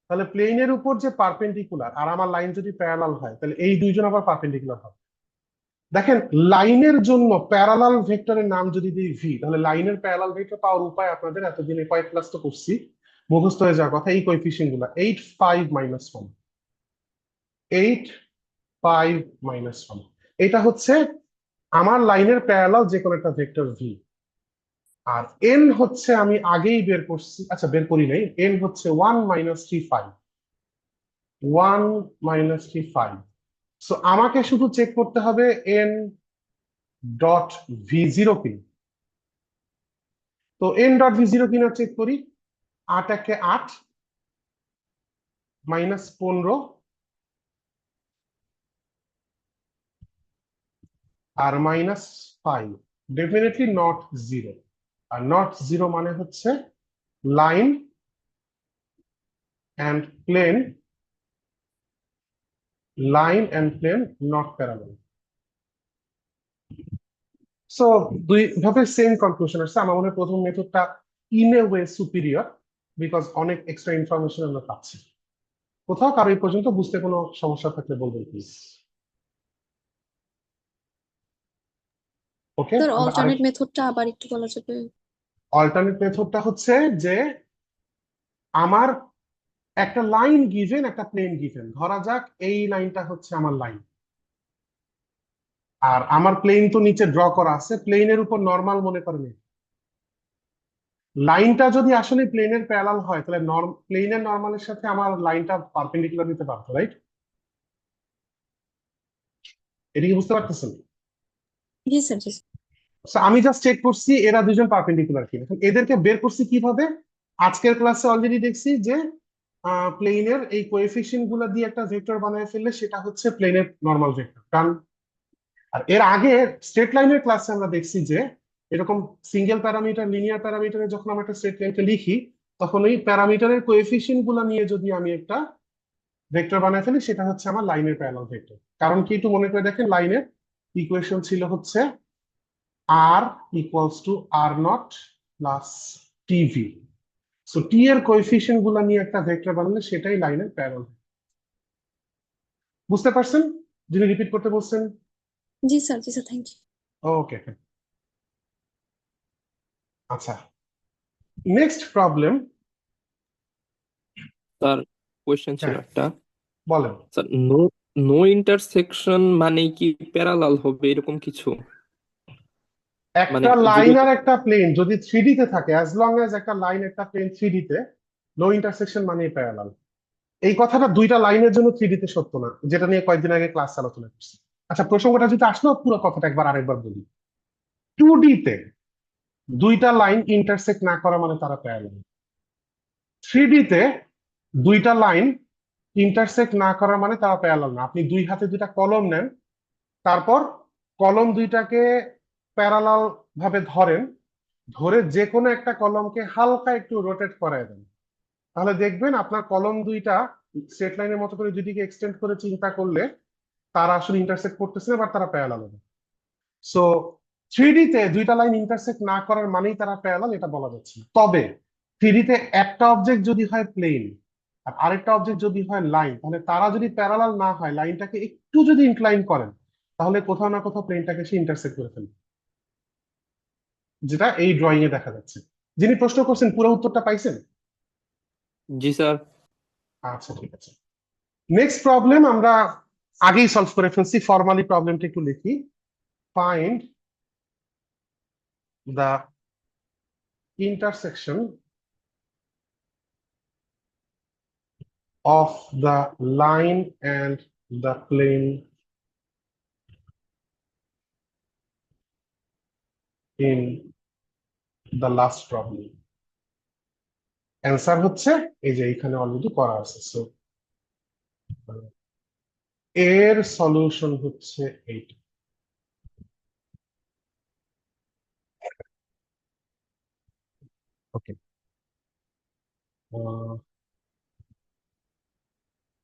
তাহলে প্লেনের উপর যে পারপেন্ডিকুলার আর আমার লাইন যদি প্যারালাল হয়, তাহলে এই দুইজন আবার পারপেন্ডিকুলার হবে। দেখেন, লাইনের জন্য প্যারালাল ভেক্টরের নাম যদি দিই ভি, তাহলে লাইনের প্যারালাল ভেক্টর পাওয়ার উপায় আপনাদের এতদিনে কয়েক ক্লাস তো করছি, মুখস্থ হয়ে যাওয়ার কথা। এই কোএফিসিয়েন্ট গুলা 8 5 -1, 8 5 -1, এটা হচ্ছে আমার লাইনের প্যারালাল যে কোনো একটা ভেক্টর ভি। আর এন হচ্ছে আমি আগেই বের করছি, আচ্ছা বের করি নাই, এন হচ্ছে 1 -3 5, 1 -3 5। সো আমাকে শুধু চেক করতে হবে এন ডট ভি জিরো কি। তো এন ডট ভি জিরো কিনা চেক করি। 8 একে 8, -15 আর -5, ডেফিনেটলি নট জিরো। আর নট জিরো মানে হচ্ছে line and plane, line and plane not parallel. So দুই ভাবে সেম কনক্লুশন আসছে। আমার মনে হয় প্রথম মেথডটা in a way superior, because অনেক এক্সট্রা ইনফরমেশন আমরা পাচ্ছি। কোথাও কারো এই পর্যন্ত বুঝতে কোনো সমস্যা থাকলে বলবেন প্লিজ। ওকে, স্যার আমরা আরেক অল্টারনেট মেথডটা আবার একটু বলা যাবে? অল্টারনেট মেথডটা হচ্ছে যে আমার একটা লাইন গিভেন, একটা প্লেন গিভেন, ধরা যাক এই লাইনটা হচ্ছে আমার লাইন, আর আমার প্লেন তো নিচে ড্র করা আছে, প্লেনের উপর নর্মাল মনে করেন। লাইনটা যদি আসলে প্লেনের প্যারালাল হয়, তাহলে প্লেনের নর্মালের সাথে আমার লাইনটা পারপেন্ডিকুলার দিতে পারতো, রাইট? এটা কি বুঝতে পারতেছেন? জি স্যার, জি স্যার। So, আমি জাস্ট চেক করছি এরা দুজন পারপেন্ডিকুলার কিনা। এখন এদেরকে বের করছি কিভাবে? আজকের ক্লাসে অলরেডি দেখছি যে প্লেনের এই কোএফিসিয়েন্ট গুলা দিয়ে একটা ভেক্টর বানায় ফেললে সেটা হচ্ছে প্লেনের নর্মাল ভেক্টর। কারণ আর এর আগে স্ট্রেট লাইনের ক্লাসে আমরা দেখছি যে এরকম সিঙ্গেল প্যারামিটার, লিনিয়ার প্যারামিটারে যখন আমরা একটা স্ট্রেট লাইনকে লিখি, তখন এই প্যারামিটারের কোএফিসিয়েন্ট গুলা নিয়ে যদি আমি একটা ভেক্টর বানায় ফেলি, সেটা হচ্ছে আমার লাইনের প্যারালাল ভেক্টর। কারণ কি, একটু মনে করে দেখেন, লাইনের ইকুয়েশন ছিল হচ্ছে R equals to R not plus T V. So T এর কোএফিসিয়েন্ট গুলা নিয়ে একটা ভেক্টর বানালে সেটাই লাইনের প্যারালাল। বুঝতে পারছেন? যিনি রিপিট করতে বলছেন। জি স্যার, জি স্যার, থ্যাংক ইউ। ওকে, আচ্ছা, নেক্সট প্রবলেম। স্যার কোয়েশ্চেন ছিল হ্যাঁ, একটা। বলেন। স্যার নো নো ইন্টারসেকশন মানে কি প্যারালাল হবে এরকম কিছু? মানে একটা যদি লাইন আর একটা প্লেন যদি থ্রিডি তে থাকে, অ্যাজ লং অ্যাজ একটা লাইন একটা প্লেন থ্রিডি তে, নো ইন্টারসেকশন মানে প্যারালাল। এই কথাটা দুইটা লাইনের জন্য থ্রিডি তে সত্য না, যেটা নিয়ে কয়েকদিন আগে ক্লাস আলোচনা করছি। আচ্ছা, প্রসঙ্গটা যদি আসলো, পুরো কথাটা একবার আরেকবার বলি। 2D তে দুইটা লাইন ইন্টারসেক্ট না করা মানে তারা প্যারালাল। 3D তে দুইটা লাইন ইন্টারসেক্ট না করা মানে তারা প্যারালাল না। আপনি দুই হাতে দুইটা কলম নেন, তারপর কলম দুইটাকে প্যারালাল ভাবে ধরেন, ধরে যে কোনো একটা কলমকে হালকা একটু রোটেট করায় দেন, তাহলে দেখবেন আপনার কলম দুইটা স্ট্রেট লাইনের মতো করে দুদিকে এক্সটেন্ড করে চিন্তা করলে তারা আসলে ইন্টারসেক্ট করতেছে না, বা তারা প্যারালাল হবে। সো 3D তে দুইটা লাইন ইন্টারসেক্ট না করার মানেই তারা প্যারালাল, এটা বলা যাচ্ছে না। তবে 3D তে একটা অবজেক্ট যদি হয় প্লেন আর আরেকটা অবজেক্ট যদি হয় লাইন, তাহলে তারা যদি প্যারালাল না হয়, লাইনটাকে একটু যদি ইনক্লাইন করেন, তাহলে কোথাও না কোথাও প্লেনটাকে সে ইন্টারসেক্ট করে ফেলবে, যেটা এই ড্রয়িং এ দেখা যাচ্ছে। যিনি প্রশ্ন করছেন পুরো উত্তরটা পাইছেন? জি স্যার। আচ্ছা, ঠিক আছে। নেক্সট প্রবলেম আমরা আগেই সলভ করে ফেলছি, ফর্মালি প্রবলেমটা একটু লিখি। Find the intersection of the line and the plane in the last problem. Answer হচ্ছে এই যে এখানে অলরেডি করা আছে। সো এর সলিউশন হচ্ছে এইটা। ওকে,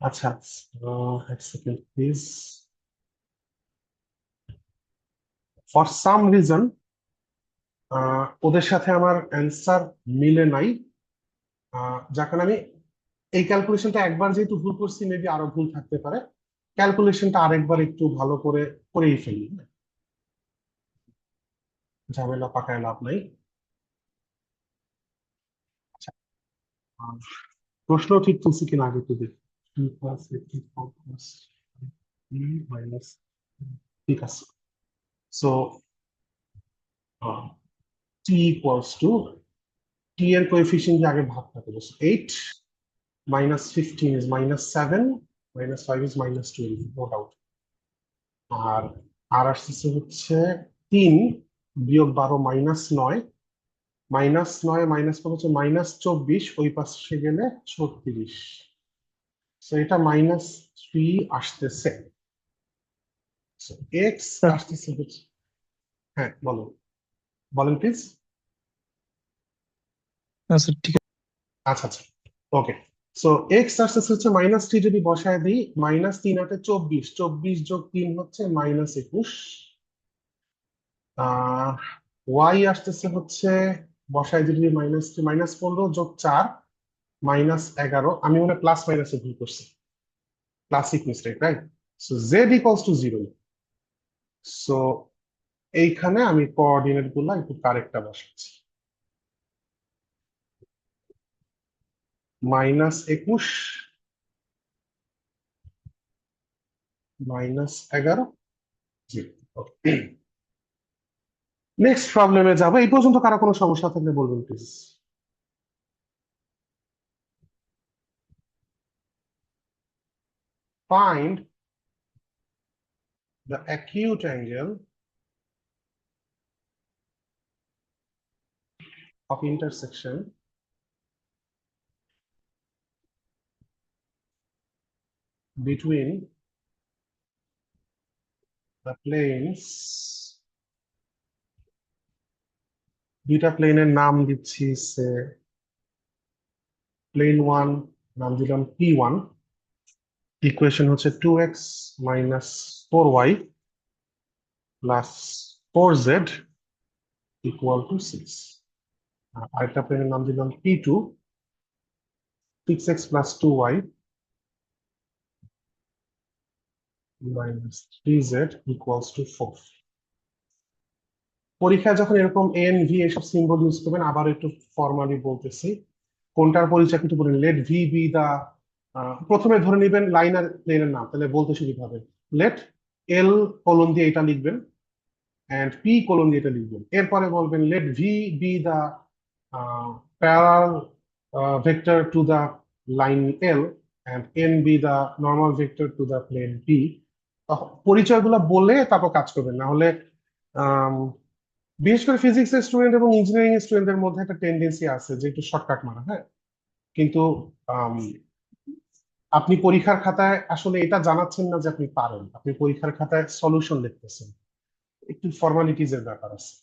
আচ্ছা, এক second please. For some reason ওদের সাথে আমার অ্যান্সার মিলে নাই, যার কারণে আমি এই ক্যালকুলেশনটা একবার যেহেতু ভুল করছি, মেবি আরো ভুল থাকতে পারে, ক্যালকুলেশনটা আরেকবার একটু ভালো করে করেই ফেলি, ঝামেলা পাকায় লাভ নাই। আচ্ছা, আহ, প্রশ্ন ঠিক তুলছি কিনা আগে একটু দেখি। 2 plus 84 plus 3 minus, ঠিক আছে। সো টি ইকুয়ালস টু, টি এর কোএফিসিয়েন্ট আগে ভাগটা করবো, 8 minus 15 is -7, -5 is -12, no doubt. আর আর আসতেছে হচ্ছে 3 বিয়োগ 12 -9, -9 মাইনাস করে হচ্ছে -24, ওই পাশে গেলে 36, তো এটা -3 আসতেছে। এক্স স্যার আসতেছে হচ্ছে, হ্যাঁ বলো, বলেন প্লিজ। আচ্ছা ঠিক আছে। আচ্ছা আচ্ছা, ওকে। সো এক্স আসতেছে হচ্ছে -3, যদি বসায় দিই, -3 × 24, 24 যোগ 3 হচ্ছে -21। ওয়াই আসতেছে হচ্ছে, বসায় যদি -3, -15 যোগ 4 -11, আমি মনে প্লাস মাইনাসে ভুল করছি, classic mistake, right? So Z equals to 0। So এইখানে আমি কোঅর্ডিনেট গুলা একটু কারেক্টটা বসাচ্ছি, -21, -11, 0। নেক্সট প্রবলেমে যাবো। এই পর্যন্ত কারো কোনো সমস্যা থাকলে বলবেন please. Find the acute angle of intersection between the planes, দুইটা প্লেনের নাম দিচ্ছি, সে প্লেন 1 নাম দিলাম P1, ইকুয়েশন হচ্ছে 2x - 4y + 4z = 6। আরেকটা প্লেনের নাম দিলাম P2, 6x + 2y - 3z = 4। পরীক্ষায় যখন এরকম এন ভি এসব সিম্বল ইউজ করবেন, আবার একটু ফর্মালি বলতেছি, কোনটার পরিচয় কিন্তু বলেন, লেট ভি বি দা, প্রথমে ধরে নেবেন লাইন আর প্লেনের নাম, তাহলে বলতে সুবিধা হবে। লেট এল কোলন দিয়ে এটা লিখবেন, এন্ড পি কোলন দিয়ে এটা লিখবেন। এরপরে বলবেন let V be the parallel vector to the line L, and N be the normal vector to the plane P. পরিচয়গুলো বলে তারপর কাজ করবেন, না হলে বিশেষ করে ফিজিক্স এর স্টুডেন্ট এবং ইঞ্জিনিয়ারিং এর স্টুডেন্টদের মধ্যে একটা টেন্ডেন্সি আছে যে একটু শর্টকাট মারা, হ্যাঁ। কিন্তু আম, আপনি পরীক্ষার খাতায় আসলে এটা জানাচ্ছেন না যে আপনি পারেন, আপনি পরীক্ষার খাতায় সলিউশন লিখতেছেন, একটু ফর্মালিটিজ এর ব্যাপার আছে।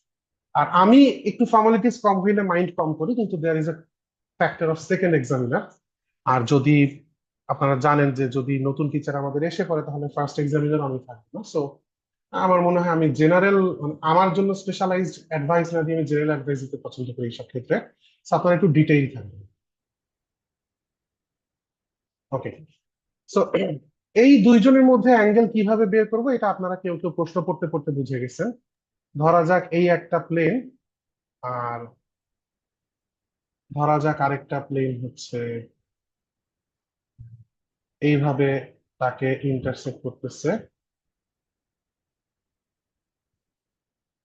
আর আমি একটু ফর্মালিটিস কম হইলে মাইন্ড কম করি, কিন্তু there is a factor of second examiner. আর যদি আপনারা জানেন যে যদি নতুন টিচার আমাদের এসে পড়ে, তাহলে ফার্স্ট এক্সামিনার আমি থাকবো না। সো আমার মনে হয় আমি জেনারেল, আমার জন্য স্পেশালাইজড অ্যাডভাইস না দিয়ে আমি জেনারেল অ্যাডভাইস দিতে পছন্দ করি এইসব ক্ষেত্রে। So, আপনারা একটু ডিটেইল থাকবেন। ওকে, সো এই দুইজনের মধ্যে অ্যাঙ্গেল কিভাবে বের করবো, এটা আপনারা কেউ কেউ প্রশ্ন পড়তে পড়তে বুঝে গেছেন। ধরা যাক এই একটা প্লেন, আর ধরা যাক আরেকটা প্লেন হচ্ছে এইভাবে তাকে ইন্টারসেক্ট করতেছে।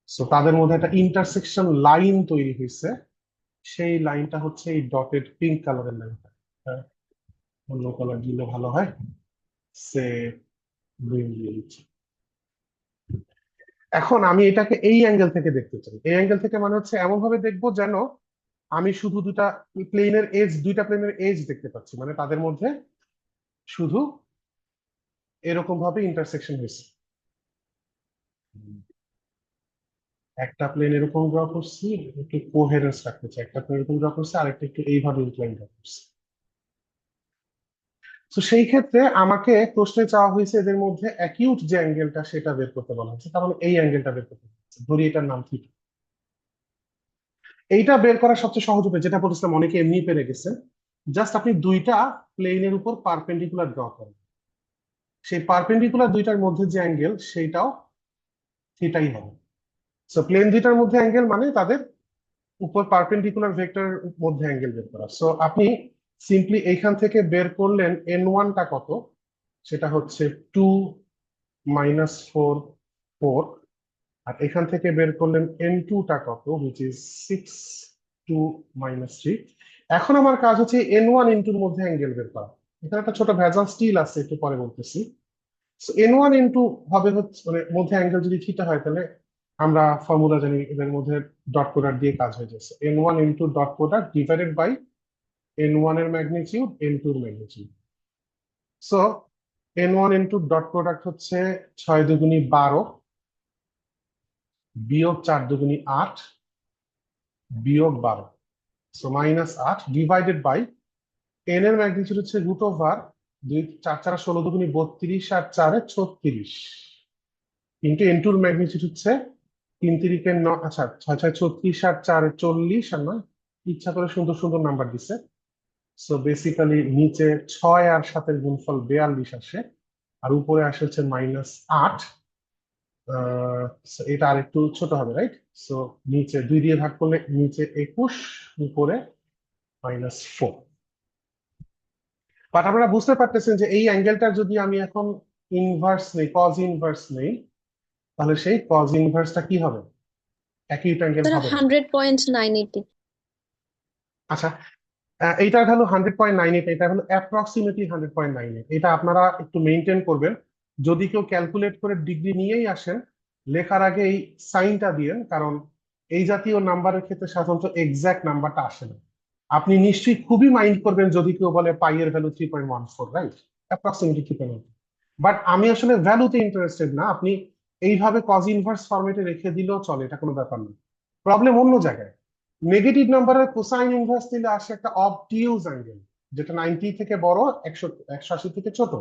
সো তাদের মধ্যে একটা ইন্টারসেকশন লাইন তৈরি হয়েছে, সেই লাইনটা হচ্ছে এই ডটেড পিঙ্ক কালারের লাইনটা। অন্য কালার দিলে ভালো হয়, সে গ্রিন দিয়ে দিচ্ছি। এখন আমি এটাকে এই অ্যাঙ্গেল থেকে দেখতে চাই। এই অ্যাঙ্গেল থেকে মানে হচ্ছে এমন ভাবে দেখবো যেন আমি শুধু দুইটা প্লেনের এজ দেখতে পাচ্ছি, মানে তাদের মধ্যে শুধু এরকম ভাবে ইন্টারসেকশন হয়েছে। একটা প্লেন এরকম ড্র করছি, একটু কোহেরেন্স রাখতে চাই, একটা প্লেন এরকম ড্র করছি, আরেকটা একটু এইভাবে ইনক্লাইন ড্র করছি। তো সেই ক্ষেত্রে আমাকে প্রশ্নে চাওয়া হয়েছে এদের মধ্যে অ্যাকিউট যে অ্যাঙ্গেলটা সেটা বের করতে বলা হচ্ছে, তার মানে এই অ্যাঙ্গেলটা বের করতে বলা হচ্ছে, ধরি এটার নাম থিটা। এইটা বের করার সবচেয়ে সহজ উপায়, যেটা বলেছিলাম অনেকে এমনি পেরে গেছে, জাস্ট আপনি দুইটা প্লেনের উপর পারপেন্ডিকুলার ড্র করেন, সেই পারপেন্ডিকুলার দুইটার মধ্যে যে অ্যাঙ্গেল সেইটাও থিটাই হবে। সো প্লেন দুইটার মধ্যে অ্যাঙ্গেল মানে তাদের উপর পারপেন্ডিকুলার ভেক্টর মধ্যে অ্যাঙ্গেল বের করা। সো আপনি সিম্পলি এইখান থেকে বের করলেন n1টা কত, সেটা হচ্ছে 2 - 4 4, আর এখান থেকে বের করলেন n2টা কত, হুইচ ইজ 6 2 - 3। এখন আমার কাজ হচ্ছে n1 ইন্টুর মধ্যে অ্যাঙ্গেল বের করা। এখানে একটা ছোট ভেজাল স্টিল আছে, একটু পরে বলতেছি। n1 ইন্টু হবে হচ্ছে মানে মধ্যে অ্যাঙ্গেল যদি থিটা হয়, তাহলে আমরা ফর্মুলা জানি এদের মধ্যে ডট প্রোডাক্ট দিয়ে কাজ হয়ে যাচ্ছে, n1 into dot product divided by n1 এর ম্যাগনিটিউড n2 এর magnitude. So n1 into dot product হচ্ছে 6 × 2 = 12 বিয়োগ 4 × 2 = 8 বিয়োগ 12, সো -8 ডিভাইডেড বাই n এর ম্যাগনিটিউড হচ্ছে √ওভার 2 4 4 16 × 2 = 32 আর 4 = 36 ইন্টু n2 এর ম্যাগনিটিউড হচ্ছে 3 × 3 = 9, আচ্ছা 6 6 36 আর 4 = 40, আর 9 ইচ্ছা করে সুন্দর সুন্দর নাম্বার দিছে। সো বেসিক্যালি নিচে 6 আর 7-এর গুণফল 42 আসে, আর উপরে আসে হচ্ছে -8। so এটা আর একটু ছোট হবে, রাইট? সো নিচে 2 দিয়ে ভাগ করলে নিচে 21, উপরে -4। বাট আপনারা বুঝতে পারতেছেন যে এই অ্যাঙ্গেলটার যদি আমি এখন ইনভার্স নেই, কজ ইনভার্স নেই, তাহলে সেই কজ ইনভার্সটা কি হবে? অ্যাকিউট অ্যাঙ্গেল স্যার হবে না। 100.980। আচ্ছা, এইটার ভ্যালু 100.98, এটা হলো অ্যাপ্রক্সিমেটলি 100.98। এটা আপনারা একটু মেনটেন করবেন। যদি কেউ ক্যালকুলেট করে ডিগ্রি নিয়েই আসেন, লেখার আগে এই সাইনটা দিয়েন, কারণ এই জাতীয় নাম্বারের ক্ষেত্রে সাধারণত এক্সাক্ট নাম্বারটা আসে না। আপনি নিশ্চয়ই খুবই মাইন্ড করবেন যদি কেউ বলে পাই এর ভ্যালু 3.14, রাইট? অ্যাপ্রক্সিমেটলি 3.14। বাট আমি আসলে ভ্যালুতে ইন্টারেস্টেড না, আপনি এইভাবে কজ ইনভার্স ফরম্যাটে রেখে দিলেও চলে, এটা কোনো ব্যাপার না। প্রবলেম অন্য জায়গায়। নেগেটিভ নাম্বারের কোসাইন ইনভার্স দিলে আসে একটা অবটিউজ অ্যাঙ্গেল, যেটা 90 থেকে বড়, 180 থেকে ছোট,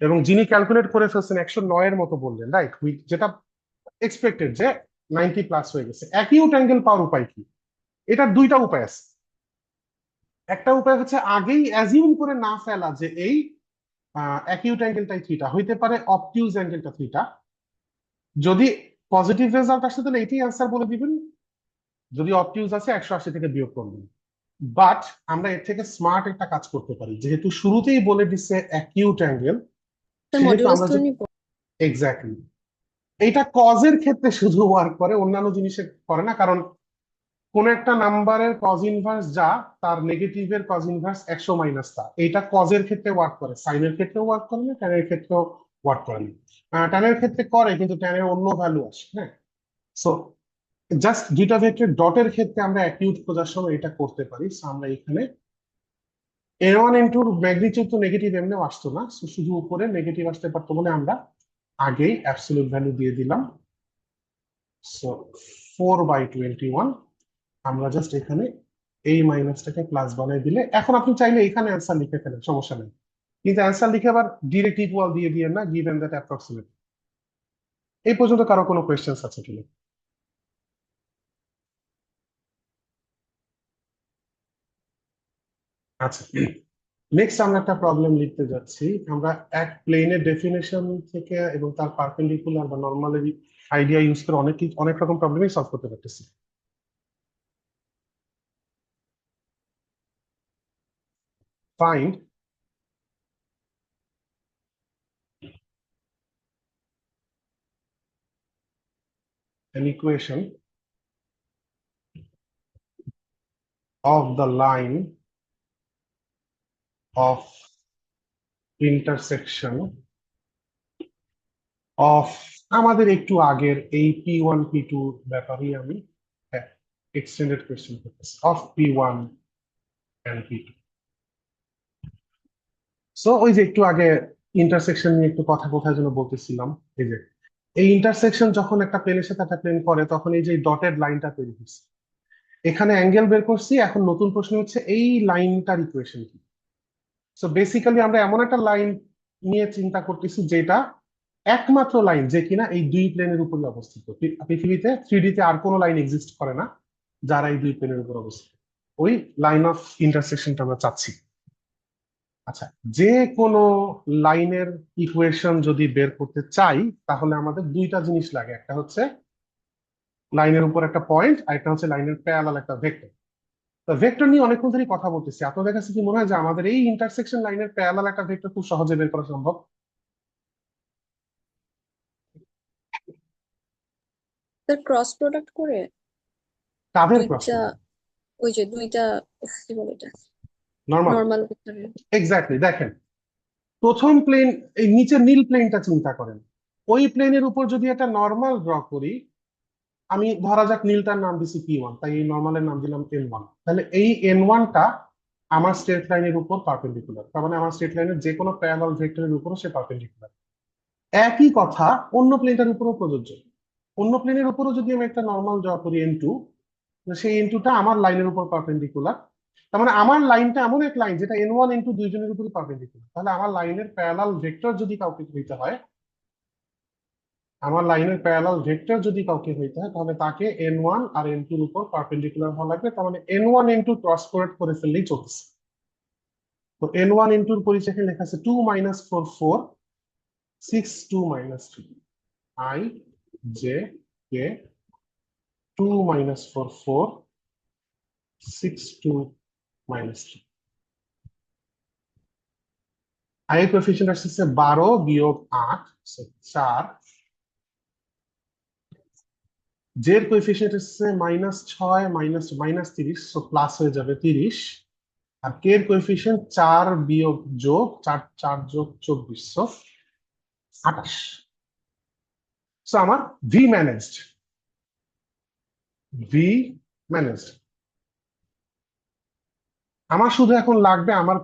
এবং যিনি ক্যালকুলেট করে ফেলছেন 109-এর মতো বললেন, রাইট? যেটা এক্সপেক্টেড যে 90+ হয়ে গেছে। অ্যাকিউট অ্যাঙ্গেল পাওয়ার উপায় কি? এটার দুইটা উপায় আছে। একটা উপায় হচ্ছে আগেই অ্যাজিউম করে না ফেলা যে এই অ্যাকিউট অ্যাঙ্গেলটাই থিটা, হইতে পারে অবটিউজ অ্যাঙ্গেলটা থিটা। যদি পজিটিভ রেজাল্ট আসে তাহলে এটাই অ্যান্সার বলে দিবেন, যদি অবটিউজ আছে 180 থেকে বিয়োগ করবেন। বাট আমরা এর থেকে স্মার্ট একটা কাজ করতে পারি, যেহেতু শুরুতেই বলে দিচ্ছে অ্যাকিউট অ্যাঙ্গেল, স্যার সেহেতু মডুলাস আমরা তো যে নিব। এক্স্যাক্টলি এইটা কজের ক্ষেত্রে শুধু ওয়ার্ক করে, অন্যান্য জিনিসে করে না। কারণ কোন একটা নাম্বারের কজ ইনভার্স যা, তার নেগেটিভের কজ ইনভার্স 100 - তা, এইটা কজের ক্ষেত্রে ওয়ার্ক করে, সাইনের ক্ষেত্রেও ওয়ার্ক করে না, ট্যানের ক্ষেত্রেও ওয়ার্ক করে না। ট্যানের ক্ষেত্রে করে, কিন্তু ট্যানের অন্য ভ্যালু আসে, হ্যাঁ। সো জাস্ট দুইটা ভেক্টর ডটের ক্ষেত্রে আমরা অ্যাকিউট খোঁজার সময় এটা করতে পারি। So আমরা এখানে n1 ইন্টুর ম্যাগনিটিউড তো নেগেটিভ এমনিও আসতো না, so শুধু উপরে নেগেটিভ আসতে পারতো বলে আমরা আগেই অ্যাবসলিউট ভ্যালু দিয়ে দিলাম। সো 4/21, আমরা জাস্ট এখানে এই মাইনাসটাকে প্লাস বানিয়ে দিলে, এখন আপনি চাইলে এখানে অ্যান্সার লিখে ফেলেন, সমস্যা নেই। কিন্তু অ্যান্সার লিখে আবার ডিরেক্ট ইকুয়াল দিয়ে দিয়ে না, গিভেন দ্যাট অ্যাপ্রক্সিমেট। এই পর্যন্ত কারো কোনো কোয়েশ্চেন্স আছে কিনা? আচ্ছা, নেক্সট আমরা একটা প্রবলেম লিখতে যাচ্ছি। আমরা এক প্লেনের ডেফিনেশন থেকে এবং তার পারপেন্ডিকুলার বা নর্মাল আইডিয়া ইউজ করে অনেক রকম প্রবলেমই সলভ করতে পারতেছি। Find an equation of the line of intersection of, আমাদের একটু আগের এই P1 P2 ব্যাপারেই আমি এক্সটেন্ডেড কোয়েশ্চেন করতেছি, of P1 and P2। So ওই যে একটু আগে ইন্টারসেকশন নিয়ে একটু কথা কোথায় যেন বলতেছিলাম। এই যে এই ইন্টারসেকশন যখন একটা প্লেনের সাথে একটা প্লেন করে তখন এই যে ডটেড লাইনটা তৈরি হচ্ছে, এখানে অ্যাঙ্গেল বের করছি। এখন নতুন প্রশ্ন হচ্ছে এই লাইনটার ইকুয়েশন কি। সো বেসিক্যালি আমরা এমন একটা লাইন নিয়ে চিন্তা করতেছি যেটা একমাত্র লাইন যে কিনা এই দুই প্লেনের উপরই অবস্থিত। পৃথিবীতে 3D তে আর কোনো লাইন এক্সিস্ট করে না যারা এই দুই প্লেনের উপর অবস্থিত। ওই লাইন অফ ইন্টারসেকশনটা আমরা চাচ্ছি। আচ্ছা, যে কোনো লাইনের ইকুয়েশন যদি বের করতে চাই তাহলে আমাদের দুইটা জিনিস লাগে, একটা হচ্ছে লাইনের উপর একটা পয়েন্ট আর একটা হচ্ছে লাইনের প্যারালাল একটা ভেক্টর। তো ভেক্টর নিয়ে অনেকক্ষণ ধরে কথা বলতেছি, আপনাদের কাছে কি মনে হয় যে আমাদের এই ইন্টারসেকশন লাইনের প্যারালাল একটা ভেক্টর খুব সহজে বের করা সম্ভব? স্যার ক্রস প্রোডাক্ট করে কাদের ক্রস দুইটা, প্রোডাক্ট? ওই যে দুইটা, কি বলে এটা, নর্মাল। নর্মাল ভেক্টরের। এক্স্যাক্টলি, দেখেন প্রথম প্লেন, এই নিচের নীল প্লেনটা চিন্তা করেন। ওই প্লেনের উপর যদি একটা নর্মাল ড্র করি, আমি ধরা যাক নীলটার নাম দিছি P1, তাই এই নর্মালের নাম দিলাম N1। তাহলে এই N1টা আমার স্ট্রেট লাইনের উপর পারপেন্ডিকুলার, তার মানে আমার স্ট্রেট লাইনের যে কোনো প্যারালাল ভেক্টরের উপরও সে পারপেন্ডিকুলার। একই কথা অন্য প্লেনটার উপরও প্রযোজ্য। অন্য প্লেনের উপরও যদি আমি একটা নর্মাল ড্র করি N2, সেই N2টা আমার লাইনের উপর পারপেন্ডিকুলার। তার মানে আমার লাইনটা এমন এক লাইন যেটা N1 N2 দুইজনের উপরই পারপেন্ডিকুলার। তাহলে আমার লাইনের প্যারালাল ভেক্টর যদি কাউকে হইতে হয়, আমার লাইনের প্যারালাল ভেক্টর যদি কাউকে হইতে হয় তাহলে তাকে N1 আর N2 এর উপর পারপেন্ডিকুলার হওয়া লাগবে। তার মানে N1 N2 ক্রস প্রোডাক্ট করে ফেললেই চলতেছে। তো N1 N2 এর পরিচয় লেখা আছে 2 - 4 4, 6 2 - 3, I J K 2 - 4 4, 6 2 - 3। আই এর কোএফিসিয়েন্ট আসছে 12 বিয়োগ 8, 4। জে এর কোএফিসিয়েন্ট হচ্ছে -6 -30, সো প্লাস হয়ে যাবে 30। আর কে এর কোএফিসিয়েন্ট 4 বিয়োগ যোগ 4, 4 যোগ 24, সো 28। সো আমার ভি ম্যানেজড, ভি ম্যানেজড। আমার শুধু এখন লাগবে আমার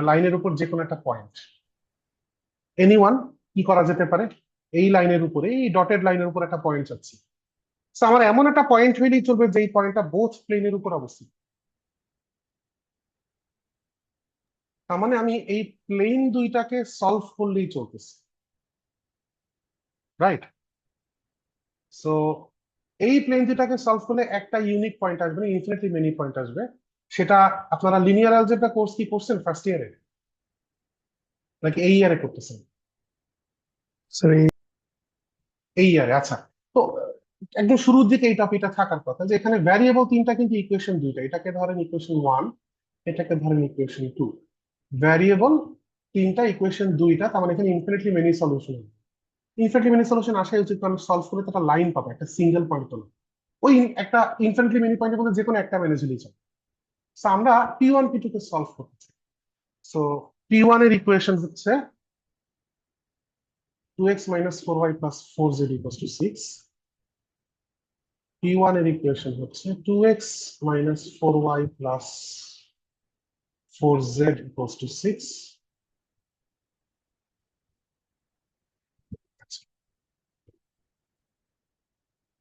লাইনের উপর যে কোনো একটা পয়েন্ট। এনিওয়ান, কি করা যেতে পারে? এই লাইনের উপরে, এই ডটেড লাইনের উপর একটা পয়েন্ট চাচ্ছি। সো আমার এমন একটা পয়েন্ট হইলেই চলবে যেই পয়েন্টটা বোথ প্লেনের উপর অবস্থিত। তার মানে আমি এই প্লেন দুইটাকে সলভ করলেই চলতেছে, রাইট? সো এই প্লেন দুটাকে সলভ করলে একটা ইউনিক পয়েন্ট আসবে না, ইনফিনিটলি মেনি পয়েন্ট আসবে। সেটা আপনারা লিনিয়ার অ্যালজেব্রা কোর্স কি করছেন ফার্স্ট ইয়ারে, নাকি এই ইয়ারে করতেছেন? স্যার এই ইয়ারে, আচ্ছা। তো একদম শুরুর দিকে এই টপিকটা থাকার কথা যে এখানে ভ্যারিয়েবল তিনটা কিন্তু ইকুয়েশন দুইটা, এটাকে ধরেন ইকুয়েশন 1, এটাকে ধরেন ইকুয়েশন 2। ভ্যারিয়েবল তিনটা, ইকুয়েশন দুইটা, তার মানে এখানে infinitely many solution. Infinitely many solution আসাই উচিত, কারণ সলভ করে তো একটা লাইন পাবো, একটা সিঙ্গেল পয়েন্ট তো না। ওই একটা ইনফিনিটলি মেনি পয়েন্টের মধ্যে যে কোনো একটা ম্যানেজ হলেই চলে। সো আমরা P1 P2 কে সলভ করতে চাই। সো P1 এর ইকুয়েশন হচ্ছে 2x - 4y + 4z = 6। P1 এর ইকুয়েশন হচ্ছে 2x - 4y + 4z = 6।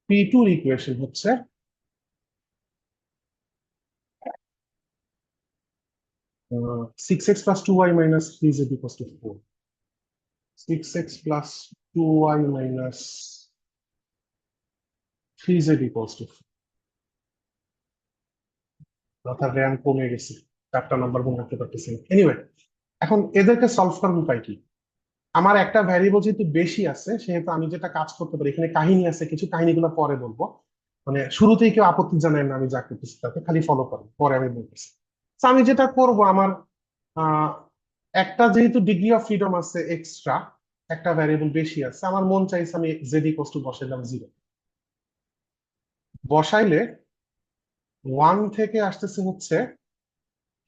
P2 এর ইকুয়েশন হচ্ছে 6x + 2y - 3z = 4। 6x + 2y - 3z = 4। মাথার র্যাম কমে গেছে, 4টা নাম্বার মনে রাখতে পারতেছি। এনিওয়ে, এখন এদেরকে সলভ করার উপায় কি? আমার একটা ভ্যারিয়েবল যেহেতু বেশি আছে সেহেতু আমি যেটা কাজ করতে পারি, এখানে কাহিনী আছে, কিছু কাহিনীগুলো পরে বলবো। মানে শুরুতেই কেউ আপত্তি জানায় না আমি যা করতেছি, তাকে খালি ফলো করেন, পরে আমি বলতেছি। তো আমি যেটা করব, আমার আহ একটা যেহেতু ডিগ্রি অফ ফ্রিডম আছে এক্সট্রা, একটা ভ্যারিয়েবল বেশি আছে, আমার মন চাইছে আমি জেড ইকুয়ালস টু বসাইলাম 0। বসাইলে 1 থেকে আসতেছে হচ্ছে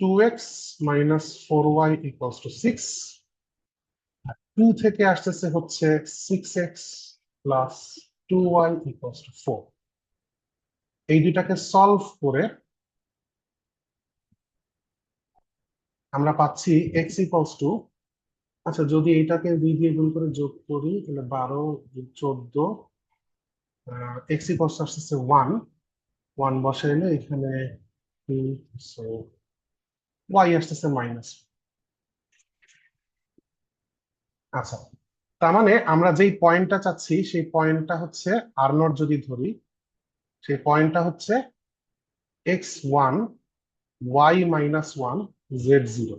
2x - 4y = 6, 2 থেকে আসতেছে হচ্ছে 6x + 2y = 4। এই দুটাকে সলভ করে আমরা পাচ্ছি x = আচ্ছা, যদি এটাকে 2 দিয়ে গুণ করে যোগ করি তাহলে 12 14 এক্স ইকুয়ালস আসতেছে 1 বসাইলে এখানে ওয়াই আসতেছে মাইনাস। আচ্ছা, তার মানে আমরা যেই পয়েন্টটা চাচ্ছি সেই পয়েন্টটা হচ্ছে আর নট যদি ধরি, সেই পয়েন্টটা হচ্ছে x1 y-1 z0।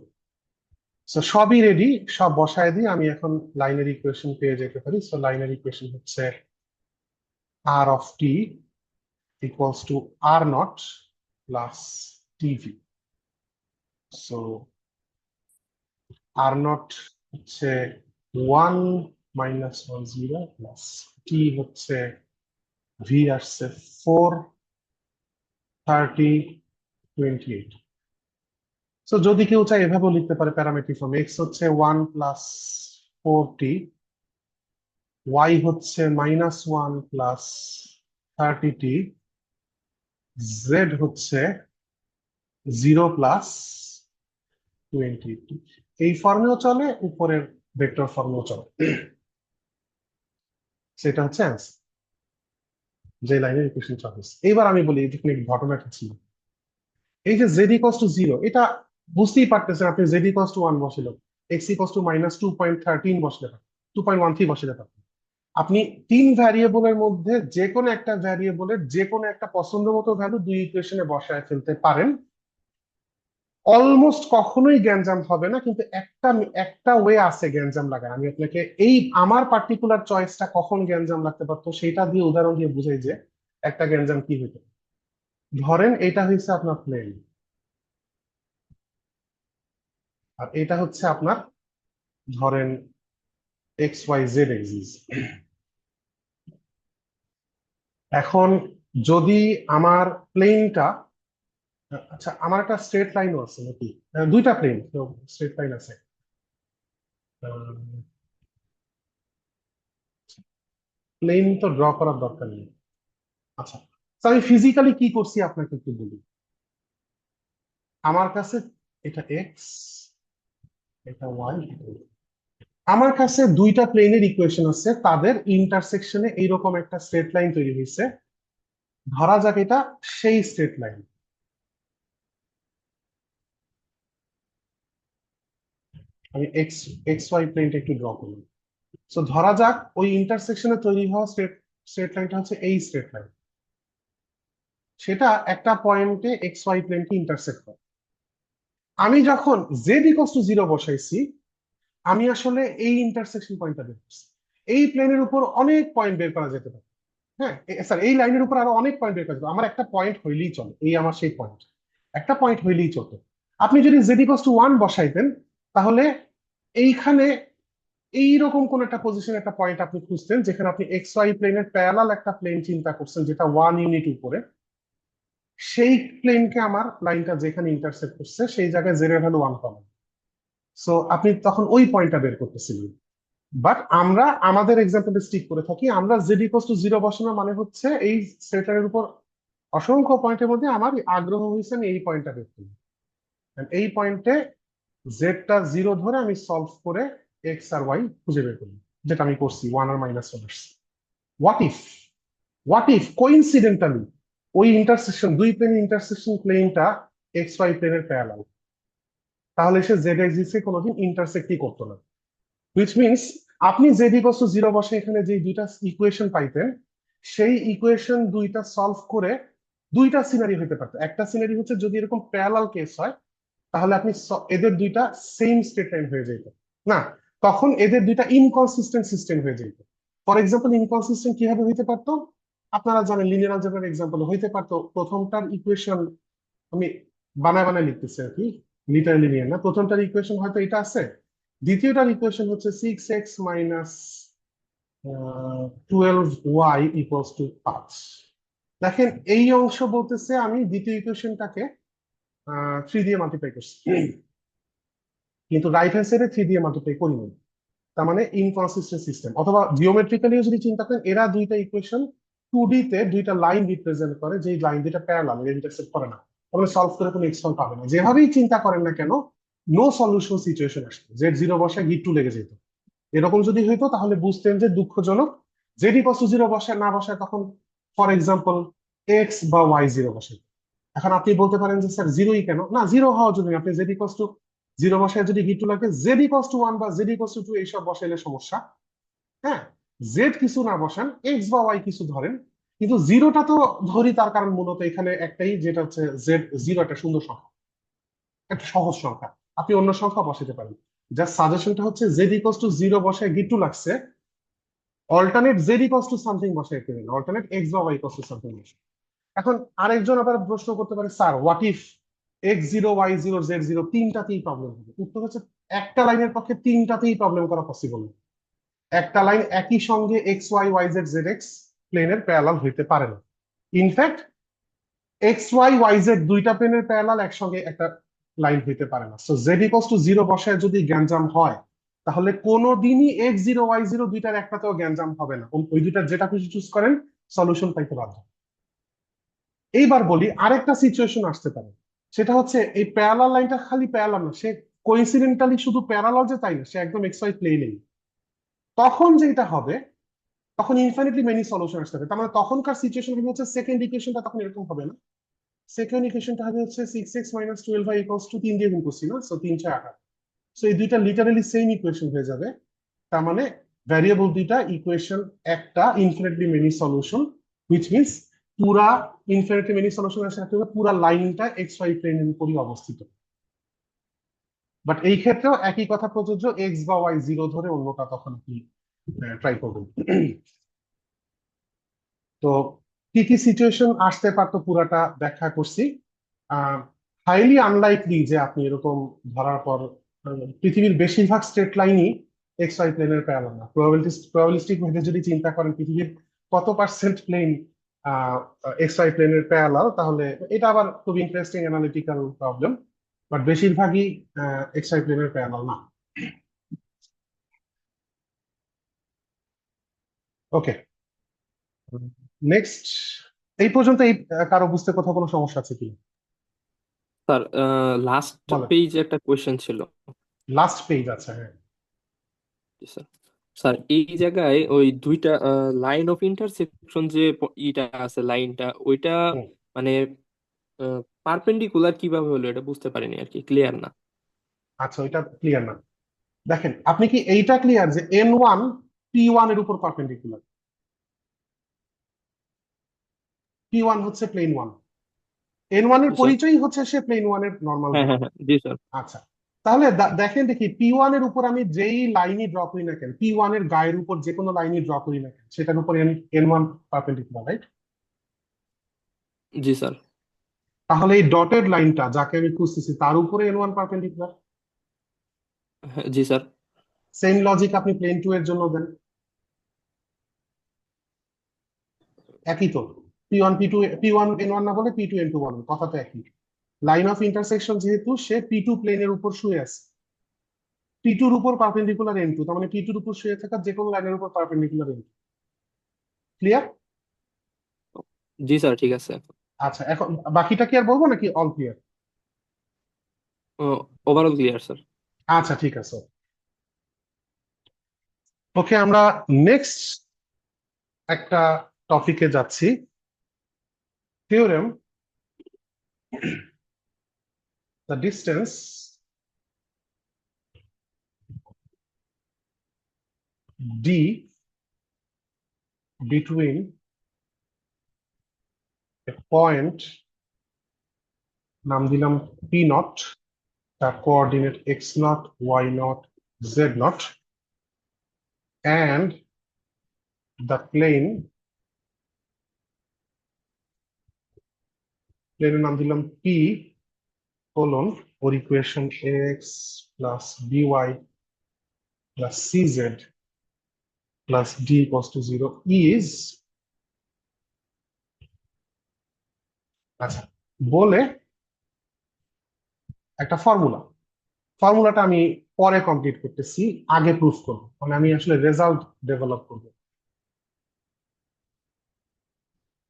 সো সবই রেডি, সব বসায় দিয়ে আমি এখন লাইনের ইকুয়েশন পেয়ে যেতে পারি। সো লাইনের ইকুয়েশন হচ্ছে r of t equals to r naught plus tv। So r naught হচ্ছে 1 minus 1 0 প্লাস t হচ্ছে v আসছে 4 30 28। সো যদি কেউ চায় এভাবেও লিখতে পারে প্যারামেট্রিক ফর্ম, এক্স হচ্ছে 1 প্লাস 4t, ওয়াই হচ্ছে -1 প্লাস 30t, জেড হচ্ছে 0 প্লাস 20t। এই ফর্মেও চলে, উপরের ভেক্টর ফর্মেও চলে। সেটা হচ্ছে অ্যান্সার, যে লাইনের ইকুয়েশন চলে। এইবার আমি বলি এখানে ঘটনাটা ছিল এই যে জেড ইকস টু 0, এটা বুঝতেই পারতেছেন আপনি জেড ইকস টু 1 বসিল, এক্স ইকস টু -2.13 বসলে 2.13 বসলে পারতেন। আপনি 3 ভ্যারিয়েবলের মধ্যে যে কোনো একটা ভ্যারিয়েবলের যে কোনো একটা পছন্দ মতো ভ্যালু 2 ইকুয়েশনে বসায় ফেলতে পারেন। অলমোস্ট কখনোই গ্যাঞ্জাম হবে না, কিন্তু একটা একটা ওয়ে আছে গ্যাঞ্জাম লাগায়। আমি আপনাকে এই আমার পার্টিকুলার চয়েসটা কখন গ্যাঞ্জাম লাগতে পারতো সেটা দিয়ে উদাহরণ দিয়ে বুঝাই যে একটা গ্যাঞ্জাম কি হইতো। ধরেন এটা হয়েছে আপনার প্লেন, আর এটা হচ্ছে আপনার ধরেন এক্স ওয়াই জেড এক্সিস। এখন যদি আমার প্লেনটা, আচ্ছা আমার একটা স্ট্রেট লাইনও আছে নাকি, দুইটা প্লেন স্ট্রেট লাইন আছে। প্লেন তো ড্র করার দরকার নেই। আচ্ছা, তো আমি ফিজিক্যালি কি করছি আপনাকে একটু বলি। আমার কাছে এটা এক্স, এটা ওয়াই, আমার কাছে দুইটা প্লেনের ইকুয়েশন আছে, তাদের ইন্টারসেকশনে এইরকম একটা স্ট্রেট লাইন তৈরি হয়েছে। ধরা যাক এটা সেই স্ট্রেট লাইন। আমি এক্স এক্স ওয়াই প্লেনটা একটু ড্র করলাম। সো ধরা যাক ওই ইন্টারসেকশনে তৈরি হওয়া স্ট্রেট স্ট্রেট লাইনটা হচ্ছে এই স্ট্রেট লাইন, সেটা একটা পয়েন্টে এক্স ওয়াই প্লেনকে ইন্টারসেক্ট করে। আমি যখন জেড ইকস টু 0 বসাইছি, আমি আসলে এই ইন্টারসেকশন পয়েন্টটা বের করছি। এই প্লেনের উপর অনেক পয়েন্ট বের করা যেতে পারে। হ্যাঁ, স্যার এই লাইনের উপর আরো অনেক পয়েন্ট বের করা যেত, আমার একটা পয়েন্ট হইলেই চলে, এই আমার সেই পয়েন্ট, একটা পয়েন্ট হইলেই চলতো। আপনি যদি জেড ইকস টু 1 বসাইতেন, তাহলে এইখানে এইরকম কোন একটা পজিশন একটা পয়েন্ট আপনি খুঁজতেন যেখানে আপনি এক্স ওয়াই প্লেনের প্যারালাল একটা প্লেন চিন্তা করছেন যেটা 1 ইউনিট উপরে। সেই প্লেনকে আমার লাইনটা যেখানে ইন্টারসেক্ট করছে সেই জায়গায় জেড এর ভ্যালু 1 পাবেন। সো আপনি তখন ওই পয়েন্টটা বের করতেছিলেন। বাট আমরা আমাদের এক্সাম্পলে স্টিক করে থাকি, আমরা জেড ইকুয়ালস টু 0 বসানো মানে হচ্ছে এই সেটার উপর অসংখ্য পয়েন্টের মধ্যে আমার আগ্রহ হয়েছে আমি এই পয়েন্টটা বের করি। And এই পয়েন্টে জেডটা 0 ধরে আমি সলভ করে এক্স আর ওয়াই খুঁজে বের করি, যেটা আমি করছি 1 আর -1 আসছে। হোয়াট ইফ কোইন্সিডেন্টালি ওই ইন্টারসেকশন, দুই প্লেন ইন্টারসেকশন প্লেনটা এক্স ওয়াই প্লেনের প্যারালাল, তাহলে সে জেড এক্সিস কে কোনোদিন ইন্টারসেক্টই করতো না। হুইচ মিনস আপনি জেড ইকুয়ালস টু 0 বসে এখানে যে দুইটা ইকুয়েশন পাইতেন, সেই ইকুয়েশন দুইটা সলভ করে দুইটা সিনারি হতে পারতো। একটা সিনারি হচ্ছে যদি এরকম প্যারালাল কেস হয়, তাহলে আপনি এদের দুইটা সেম স্টেট লাইন হয়ে যেত না, তখন এদের দুইটা ইনকনসিস্টেন্ট সিস্টেম হয়ে যেত। ফর এক্সাম্পল ইনকনসিস্টেন্ট কিভাবে হইতে পারতো, আপনারা জানেন লিনিয়ার অলজেব্রার এক্সাম্পল হইতে পারতো প্রথমটার ইকুয়েশন, আমি বানায় বানায় লিখতেছি আর কি, লিটারালি নিয়ে না, প্রথমটার ইকুয়েশন হয়তো এটা আছে, দ্বিতীয়টার ইকুয়েশন হচ্ছে 6x minus 12y equals to 5। দেখেন এই অংশ বলতেছে আমি দ্বিতীয় ইকুয়েশনটাকে 3 দিয়ে মাল্টিপ্লাই করছি, কিন্তু রাইট হ্যান্ড সাইডে 3 দিয়ে মাল্টিপ্লাই করিনি। তার মানে ইনকনসিস্টেন্ট সিস্টেম। অথবা জিওমেট্রিক্যালিও যদি চিন্তা করেন, এরা দুইটা ইকুয়েশন 2D তে দুইটা লাইন রিপ্রেজেন্ট করে, যে লাইন দুইটা প্যারালাল, এরা ইন্টারসেক্ট করে না, তাহলে সলভ করে কোনো এক্সপ্রেশন পাবে না। যেভাবেই চিন্তা করেন না কেন, নো সলিউশন সিচুয়েশন আসতো, জেড জিরো বসায় গিট টু লেগে যেত। এরকম যদি হইতো তাহলে বুঝতেন যে দুঃখজনক। জেড ইকস টু জিরো বসায় না বসায় তখন ফর এক্সাম্পল এক্স বা ওয়াই জিরো বসে। এখন আপনি বলতে পারেন যে স্যার জিরোই কেন, না জিরো হওয়ার জন্য আপনি জেড ইকস টু জিরো বসায় যদি গিট টু লাগে, জেড ইকস টু ওয়ান বা জেড ইকস টু টু এইসব বসাইলে সমস্যা। হ্যাঁ, জেড কিছু না বসান, এক্স বা ওয়াই কিছু ধরেন, কিন্তু জিরোটা তো ধরি, তার কারণ মূলত এখানে একটাই, যেটা হচ্ছে জেড জিরো একটা সুন্দর সংখ্যা, একটা সহজ সংখ্যা, আপনি অন্য সংখ্যা বসাতে পারেন। যার সাজেশনটা হচ্ছে জেড ইকস টু জিরো বসায় গিট টু লাগছে, alternate Z x to something বসায় পেলেন, অল্টারনেট এক্স বা ওয়াই ইকস টু সামথিং বসায়। এখন আরেকজন আবার প্রশ্ন করতে পারে, sir what if X zero Y zero Z zero তিনটাতেই প্রবলেম হবে? উত্তর হচ্ছে একটা লাইনের পক্ষে তিনটাতেই প্রবলেম করা পসিবল না। একটা লাইন একই সঙ্গে x y y z z x প্লেনের প্যারালাল হইতে পারে না। In fact x y y z দুইটা প্লেনের প্যারালাল একসঙ্গে একটা লাইন হইতে পারে না। So z x to zero বসায় যদি গ্যাঞ্জাম হয়, তাহলে কোনোদিনই এক্স জিরো ওয়াই জিরো দুইটার একটাতেও গ্যাঞ্জাম হবে না, ওই দুইটার যেটা খুশি চুজ করেন, সলিউশন পাইতে বাধ্য। এইবার বলি আরেকটা সিচুয়েশন আসতে পারে, সেটা হচ্ছে এই প্যারালাল লাইনটা খালি প্যারালাল না, সে কোইন্সিডেন্টালি শুধু প্যারালাল যে তাই না, সে একদম এক্স ওয়াই প্লেনেই। তখন যেটা হবে, তখন ইনফাইনিটলি মেনি সলিউশন আসতে হবে। তার মানে তখনকার সিচুয়েশন হবে হচ্ছে সেকেন্ড ইকুয়েশনটা তখন এরকম হবে না। সেকেন্ড ইকুয়েশনটা হবে হচ্ছে 6x - 12y = 3 দিয়ে গুণ করছি না, সো 3 6 18। সো এই দুইটা লিটারালি সেম ইকুয়েশন হয়ে যাবে। তার মানে ভ্যারিয়েবল দুইটা, ইকুয়েশন একটা, infinitely many solution, which means পুরা ইনফিনিটলি মেনি সলিউশন আসলে পুরা লাইনটা এক্স ওয়াই প্লেনের উপরই অবস্থিত। বাট এই ক্ষেত্রেও একই কথা প্রযোজ্য, এক্স বা ওয়াই জিরো ধরে অন্যটা তখন আপনি ট্রাই করবেন। তো কি কি সিচুয়েশন আসতে পারতো পুরাটা ব্যাখ্যা করছি। হাইলি আনলাইকলি যে আপনি এরকম ধরার পর পৃথিবীর বেশিরভাগ স্ট্রেট লাইনই এক্স ওয়াই প্লেনের প্যারালাল না। প্রবাবিলিস্টিক ভাবে যদি চিন্তা করেন পৃথিবীর কত পার্সেন্ট প্লেন এক্স ওয়াই প্লেনের প্যারালাল, তাহলে এটা আবার খুব ইন্টারেস্টিং অ্যানালিটিক্যাল প্রবলেম, বাট বেশিরভাগই এক্স ওয়াই প্লেনের প্যারালাল না। ওকে, নেক্সট। এই পর্যন্ত এই কারো বুঝতে কোথাও কোনো সমস্যা আছে কি? স্যার লাস্ট বলেন। পেজে একটা কোয়েশ্চেন ছিল। লাস্ট পেজ আছে, হ্যাঁ। জি, স্যার। স্যার এই জায়গায় ওই দুইটা লাইন অফ ইন্টারসেকশন যে ইটা আছে লাইনটা, ওইটা হুম, মানে পারপেন্ডিকুলার কিভাবে হলো এটা বুঝতে পারিনি আর কি, ক্লিয়ার না। আচ্ছা, ওইটা ক্লিয়ার না। দেখেন, আপনি কি এইটা ক্লিয়ার যে এন ওয়ান পি ওয়ান এর উপর পারপেন্ডিকুলার? পি ওয়ান হচ্ছে প্লেন ওয়ান, এন ওয়ান এর জি স্যার। পরিচয়ই হচ্ছে সে প্লেন ওয়ান এর নর্মাল হ্যাঁ ভেক্টর। হ্যাঁ হ্যাঁ, জি স্যার। আচ্ছা, তাহলে দেখেন দেখি পি ওয়ান এর উপর আমি যেই লাইনই ড্র করি না কেন, পি ওয়ান এর গায়ের উপর যে কোনো লাইনই ড্র করি না কেন, সেটার উপর এন ওয়ান পারপেন্ডিকুলার, রাইট? জি স্যার। তাহলে এই ডটেড লাইনটা যাকে আমি খুঁজতেছি তার উপরে এন ওয়ান পারপেন্ডিকুলার। হ্যাঁ, জি স্যার। সেম লজিক আপনি প্লেন টু এর জন্য দেন, একই তো। P one p two, p one n one না বলে পি টু এন টু বলেন, কথা তো একই। লাইন অফ ইন্টারসেকশন যেহেতু, সে পি টু প্লেনের উপর শুয়ে আছে, পি টুর উপর পারপেন্ডিকুলার এন টু, তার মানে পি টুর উপর শুয়ে থাকা যে কোনো লাইনের উপর পারপেন্ডিকুলার এন টু। ক্লিয়ার? জি স্যার, ঠিক আছে। আচ্ছা, এখন বাকিটা কি আর বলবো নাকি all clear? Overall clear sir. আচ্ছা, ঠিক আছে। ওকে, আমরা নেক্সট একটা টপিকে যাচ্ছি। Theorem, the distance d between a point, নাম দিলাম পি নট, তার coordinate x naught y naught z naught, and the প্লেনের নাম দিলাম পি কোলন, ওর equation x plus by plus সিজেড plus d equals to 0 is, আচ্ছা, বলে একটা ফর্মুলাটা আমি পরে কমপ্লিট করতেছি, আগে প্রুফ করবো, মানে আমি আসলে রেজাল্ট ডেভেলপ করবো।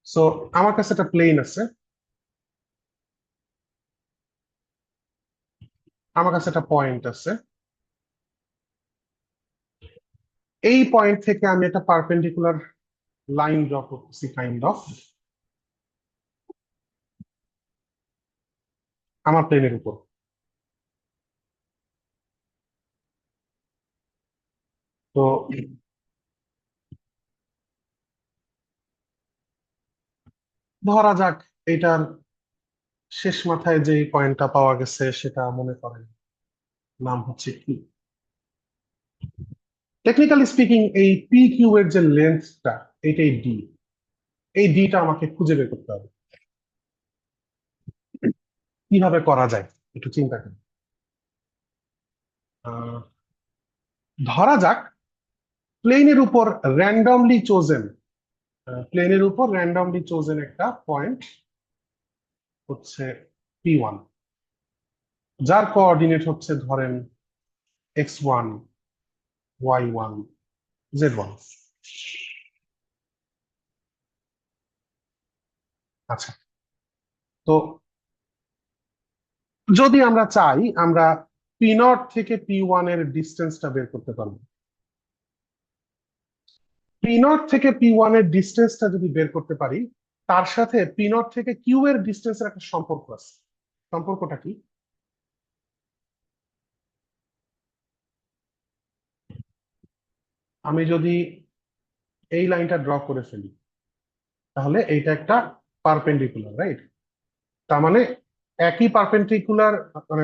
সো আমার কাছে একটা প্লেন আছে, আমার কাছে একটা পয়েন্ট আছে, এই পয়েন্ট থেকে আমি একটা পারপেন্ডিকুলার লাইন ড্র করতেছি কাইন্ড অফ আমার প্লেনের উপর। তো ধরা যাক এটার শেষ মাথায় যে পয়েন্টটা পাওয়া গেছে সেটা মনে করেন নাম হচ্ছে কি। টেকনিক্যালি স্পিকিং এই পি কিউ এর যে লেন্থটা, এটাই ডি। এই ডিটা আমাকে খুঁজে বের করতে হবে। কিভাবে করা যায় একটু চিন্তা করি। আহ, ধরা যাক প্লেনের উপর র্যান্ডমলি চোজেন একটা পয়েন্ট হচ্ছে P1, যার কোঅর্ডিনেট হচ্ছে ধরেন x1, y1, z1। আচ্ছা, তো যদি আমরা চাই আমরা P0 থেকে P1 এর ডিস্টেন্সটা বের করতে পারবো। P0 থেকে P1 এর ডিস্টেন্সটা যদি বের করতে পারি, তার সাথে P0 থেকে কিউ এর ডিস্টেন্সের একটা সম্পর্ক আছে। সম্পর্কটা কি? আমি যদি এই লাইনটা ড্র করে ফেলি, তাহলে এইটা একটা পারপেন্ডিকুলার, রাইট? তার মানে একই পারপেন্ডিকুলার, মানে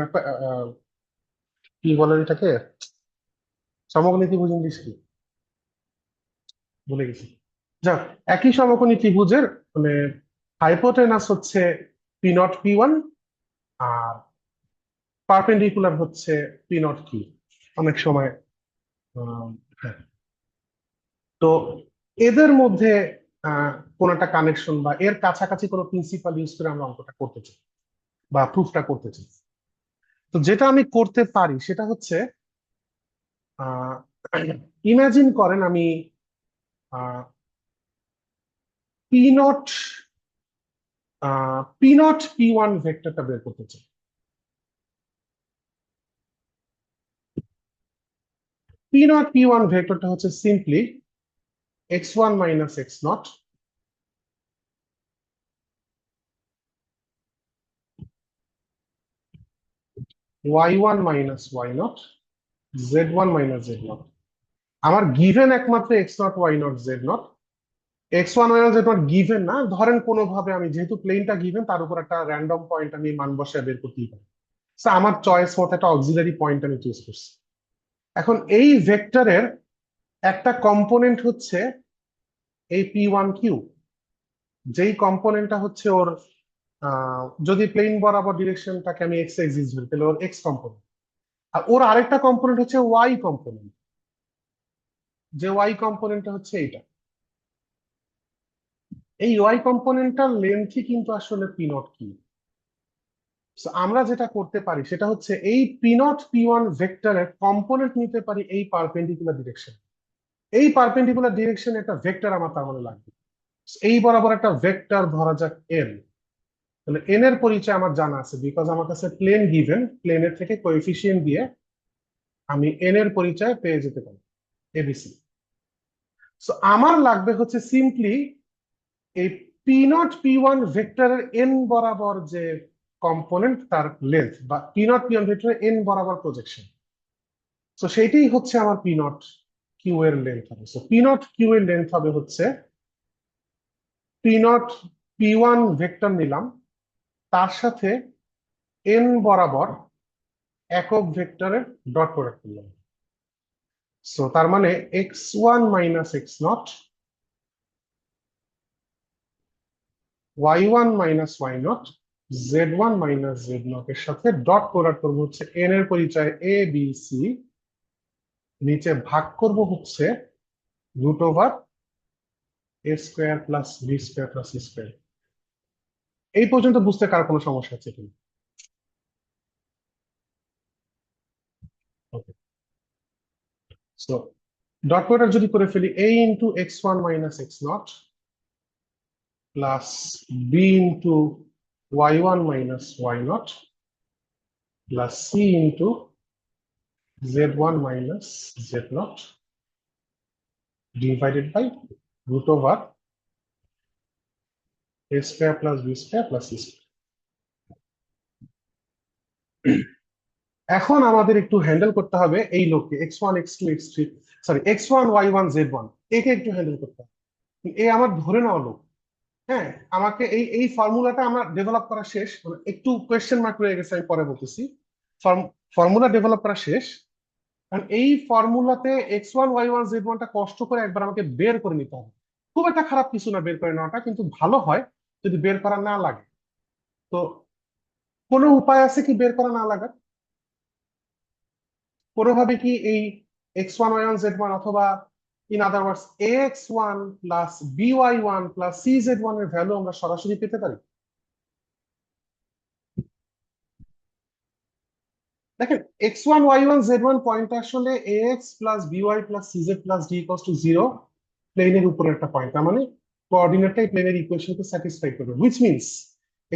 কি বলে এটাকে, সমকোণী ত্রিভুজ ইংলিশ কি ভুলে গেছি। যাক, একই সমকোণী ত্রিভুজের মানে হাইপোটেনাস হচ্ছে P0 P1, আর পারপেন্ডিকুলার হচ্ছে P0 Q। অনেক সময় হ্যাঁ। তো এদের মধ্যে কোন একটা কানেকশন বা এর কাছাকাছি কোনো প্রিন্সিপাল ইউজ করে আমরা অঙ্কটা করতে চাই বা প্রুফটা করতে চাই। তো যেটা আমি করতে পারি সেটা হচ্ছে, ইমাজিন করেন আমি P0 P1 ভেক্টরটা বের করতে চাই। P1 ভেক্টরটা হচ্ছে simply x1 minus x0 y1 minus y0 z1 minus z0। আমার গিভেন একমাত্র x0 y0 z0। x1 y0 z0 given না, ধরেন কোনোভাবে আমি যেহেতু প্লেনটা গিভেন তার উপর একটা র্যান্ডম পয়েন্ট আমি মান বসায় বের করতেই পারি। So, আমার চয়েস মতো একটা অক্সিলারি পয়েন্ট আমি চুজ করছি। এখন এই ভেক্টরের একটা কম্পোনেন্ট হচ্ছে এই P1Q, যেই কম্পোনেন্টটা হচ্ছে ওর যদি প্লেন বরাবর ডিরেকশনটাকে আমি এক্স এক্সিস ধরি তাহলে ওর এক্স কম্পোনেন্ট। আর ওর আরেকটা কম্পোনেন্ট হচ্ছে ওয়াই কম্পোনেন্ট, যে ওয়াই কম্পোনেন্টটা হচ্ছে এইটা। এই ওয়াই কম্পোনেন্টটার লেন্থই কিন্তু আসলে P0Q। So, আমরা যেটা করতে পারি সেটা হচ্ছে এই P0 P1 ভেক্টরের কম্পোনেন্ট নিতে পারি এই পারপেন্ডিকুলার ডিরেকশন। এই পারপেন্ডিকুলার ডিরেকশন একটা ভেক্টর আমার তার মানে লাগবে। এই বরাবর একটা ভেক্টর ধরা যাক এন। তাহলে এন এর পরিচয় আমার জানা আছে, বিকজ আমার কাছে প্লেন গিভেন, প্লেনের থেকে কোএফিসিয়েন্ট দিয়ে আমি এন এর পরিচয় পেয়ে যেতে পারি, এবিসি। সো আমার লাগবে হচ্ছে সিম্পলি এই P0 P1 ভেক্টরের এন বরাবর যে কম্পোনেন্ট তার লেন্থ, বা P0 P1 ভেক্টরের এন বরাবর প্রজেকশন। তো সেইটাই হচ্ছে আমার P0Q এর লেন্থ হবে। সো P0Q এর লেন্থ হবে হচ্ছে P0 P1 ভেক্টর নিলাম, তার সাথে এন বরাবর একক ভেক্টরের ডট প্রোডাক্ট করলাম। সো তার মানে x1 minus x0, y1 minus y0, z1 minus z0 এর সাথে ডট প্রোডাক্ট করবো হচ্ছে n এর পরিচয় a b c, নিচে ভাগ করব হচ্ছে √a² plus b² plus c²। এই পর্যন্ত বুঝতে কার কোনো সমস্যা আছে কিনা? ওকে, সো ডট প্রোডাক্ট যদি করে ফেলি a into x1 minus x0 plus b into y1 minus y0 plus c into z1 minus z0 divided by root over a square plus b square plus c square. এখন আমাদের একটু handle করতে হবে এই লোককে x1 x2 x3 sorry x1 y1 z1 একে একটু handle করতে হবে। এ আমার ধরে নেওয়া লোক। হ্যাঁ, আমাকে এই এই ফর্মুলাটা আমার ডেভেলপ করা শেষ, মানে একটু কোয়েশ্চেন মার্ক রয়ে গেছে, আমি পরে বলতেছি। ফর্মুলা ডেভেলপ করা শেষ, কারণ এই ফর্মুলাতে x1 y1 z1টা কষ্ট করে একবার আমাকে বের করে নিতে হবে। খুব একটা খারাপ কিছু না বের করে নেওয়াটা, কিন্তু ভালো হয় যদি বের করা না লাগে। তো কোনো উপায় আছে কি বের করা না লাগার? কোনোভাবে কি এই x1 y1 z1 অথবা in other words ax1 plus by1 plus cz1 এর ভ্যালু আমরা সরাসরি পেতে পারি? দেখেন, x1 y1 z1 পয়েন্ট আসলে ax plus by plus cz plus d equals to 0 প্লেনের উপরে একটা পয়েন্ট, তার মানে কোঅর্ডিনেটটাই প্লেনের ইকুয়েশনকে স্যাটিসফাই করবে, হুইচ মিনস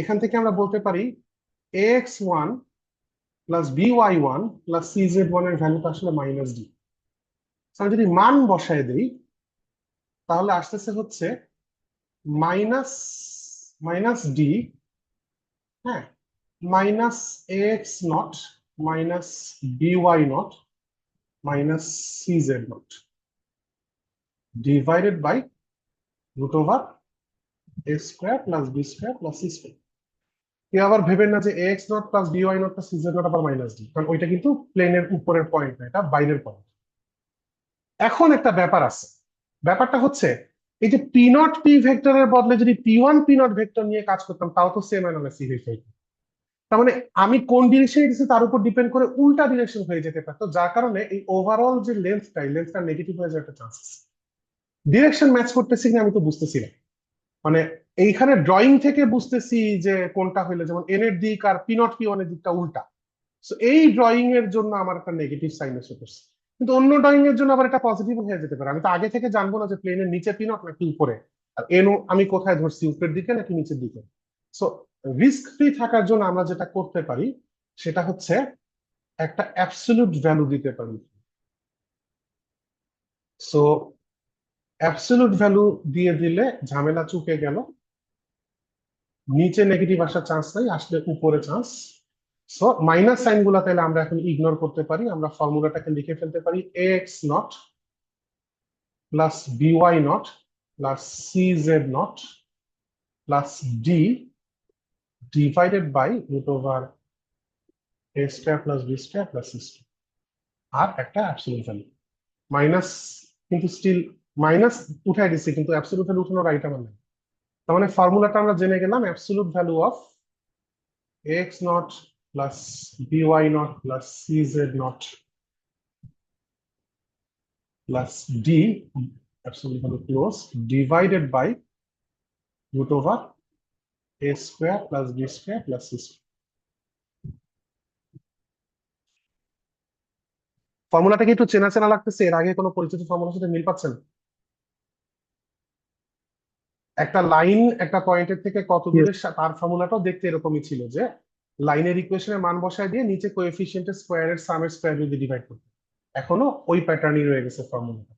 এখান থেকে আমরা বলতে পারি ax1 plus by1 plus cz1 এর ভ্যালুটা আসলে মাইনাস d। আমি যদি মান বসায় দেই তাহলে আসতেছে হচ্ছে মাইনাস মাইনাস ডি, হ্যাঁ, minus ax naught minus by naught minus cz naught divided by root over a square plus b square plus c square. কেউ আবার ভেবেন না যে ax not plus by not plus cz naught আবার minus d, কারণ ওইটা কিন্তু প্লেনের উপরের পয়েন্ট না, এটা বাইরের পয়েন্ট। এখন একটা ব্যাপার আছে, ব্যাপারটা হচ্ছে এই যে পি নট পি ভেক্টরের বদলে যদি p1 p0 ভেক্টর নিয়ে কাজ করতাম তাও তো সেম অ্যানালাইসিস হইতো। তার মানে আমি কোন ডিরেকশনে দিচ্ছি তার উপর ডিপেন্ড করে উল্টা ডিরেকশন হয়ে যেতে পারতো, যার কারণে এই ওভারঅল যে লেন্থটা নেগেটিভ হয়ে যাওয়ার একটা চান্স আছে। ডিরেকশন ম্যাচ করতেছি কিনা আমি তো বুঝতেছি না, মানে এইখানে ড্রয়িং থেকে বুঝতেছি যে কোনটা হইলো, যেমন এন এর দিক আর p0 p1 এর দিকটা উল্টা। সো এই ড্রয়িং এর জন্য আমার একটা নেগেটিভ সাইন এসে পড়ছে, কিন্তু অন্য ড্রয়িং এর জন্য আবার এটা পজিটিভ হয়ে যেতে পারে। আমি তো আগে থেকে জানবো না যে প্লেনের নিচে p0 নাকি উপরে, আর এনও আমি কোথায় ধরছি, উপরের দিকে নাকি নিচের দিকে। সো রিস্ক ফ্রি থাকার জন্য আমরা যেটা করতে পারি সেটা হচ্ছে একটা অ্যাবসলিউট ভ্যালু দিতে পারি। সো অ্যাবসলিউট ভ্যালু দিয়ে দিলে ঝামেলা চুকে গেল, নিচে নেগেটিভ আসার চান্স নাই, আসলে উপরে চান্স। সো মাইনাস সাইন গুলা তাহলে আমরা এখন ইগনোর করতে পারি, আমরা ফর্মুলাটাকে লিখে ফেলতে পারি ax not plus by not plus cz not plus d divided by root over a square plus b square plus c square, আর একটা অ্যাবসলিউট ভ্যালু মাইনাস, কিন্তু স্টিল মাইনাস উঠাই দিচ্ছি, কিন্তু অ্যাবসলিউট ভ্যালু উঠানোর রাইট আমার নাই। তার মানে ফর্মুলাটা আমরা জেনে গেলাম, absolute value of ax not plus by not plus cz not plus d absolute value close divided by root over a square plus b square plus c square. ফর্মুলাটা কি একটু চেনা চেনা লাগতেছে? এর আগে কোনো পরিচিত ফর্মুলার সাথে মিল পাচ্ছেন? একটা লাইন একটা পয়েন্টের থেকে কত দূরে তার ফর্মুলাটাও দেখতে এরকমই ছিল, যে লাইনের ইকুয়েশনের মান বসায় দিয়ে নিচে কোএফিসিয়েন্টের স্কোয়ারের সামের স্কোয়ার যদি ডিভাইড করতে, এখনো ওই প্যাটার্নই রয়ে গেছে ফর্মুলাটা।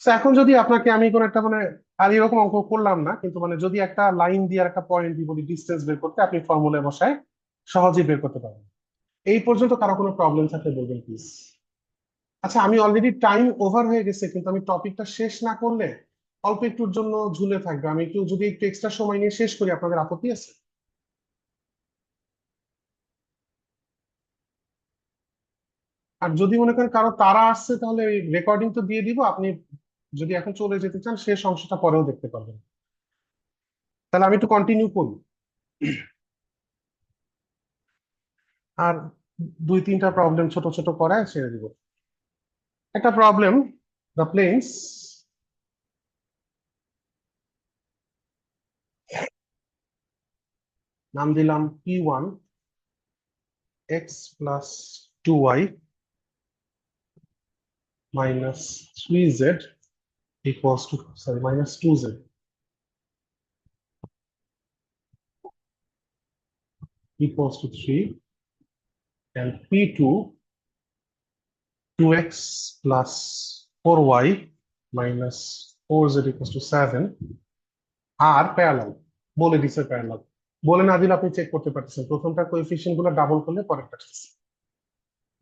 তো এখন যদি আপনাকে আমি কোন একটা মানে, আর এরকম অঙ্ক করলাম না, কিন্তু মানে যদি একটা লাইন দিয়ে আর একটা পয়েন্ট দিয়ে বলি ডিস্টেন্স বের করতে, আপনি ফর্মুলায় বসায় সহজেই বের করতে পারবেন। এই পর্যন্ত কারো কোনো প্রবলেম থাকলে বলবেন প্লিজ। আচ্ছা, আমি অলরেডি টাইম ওভার হয়ে গেছে, কিন্তু আমি টপিকটা শেষ না করলে অল্প একটুর জন্য ঝুলে থাকবে। আমি একটু যদি একটু এক্সট্রা সময় নিয়ে শেষ করি, আপনাদের আপত্তি আছে? আর যদি মনে করেন কারো তাড়া আসছে, তাহলে রেকর্ডিং তো দিয়ে দিব, আপনি যদি এখন চলে যেতে চান শেষ অংশটা পরেও দেখতে পারবেন। তাহলে আমি একটু কন্টিনিউ করি, আর দুই তিনটা প্রবলেম ছোট ছোট করায় ছেড়ে দিব। একটা প্রবলেম, দ্য প্লেনস নাম দিলাম p1 x plus 2y minus 3z equals to, sorry, minus 2z equals to 3, and P2 2x plus 4y minus 4z equals to 7 আর প্যারালাল বলে দিছে প্যারালাল বলে না দিলে আপনি চেক করতে পারতেছেন প্রথমটা কোএফিসিয়েন্ট গুলো ডাবল করলে পরেরটা আসছে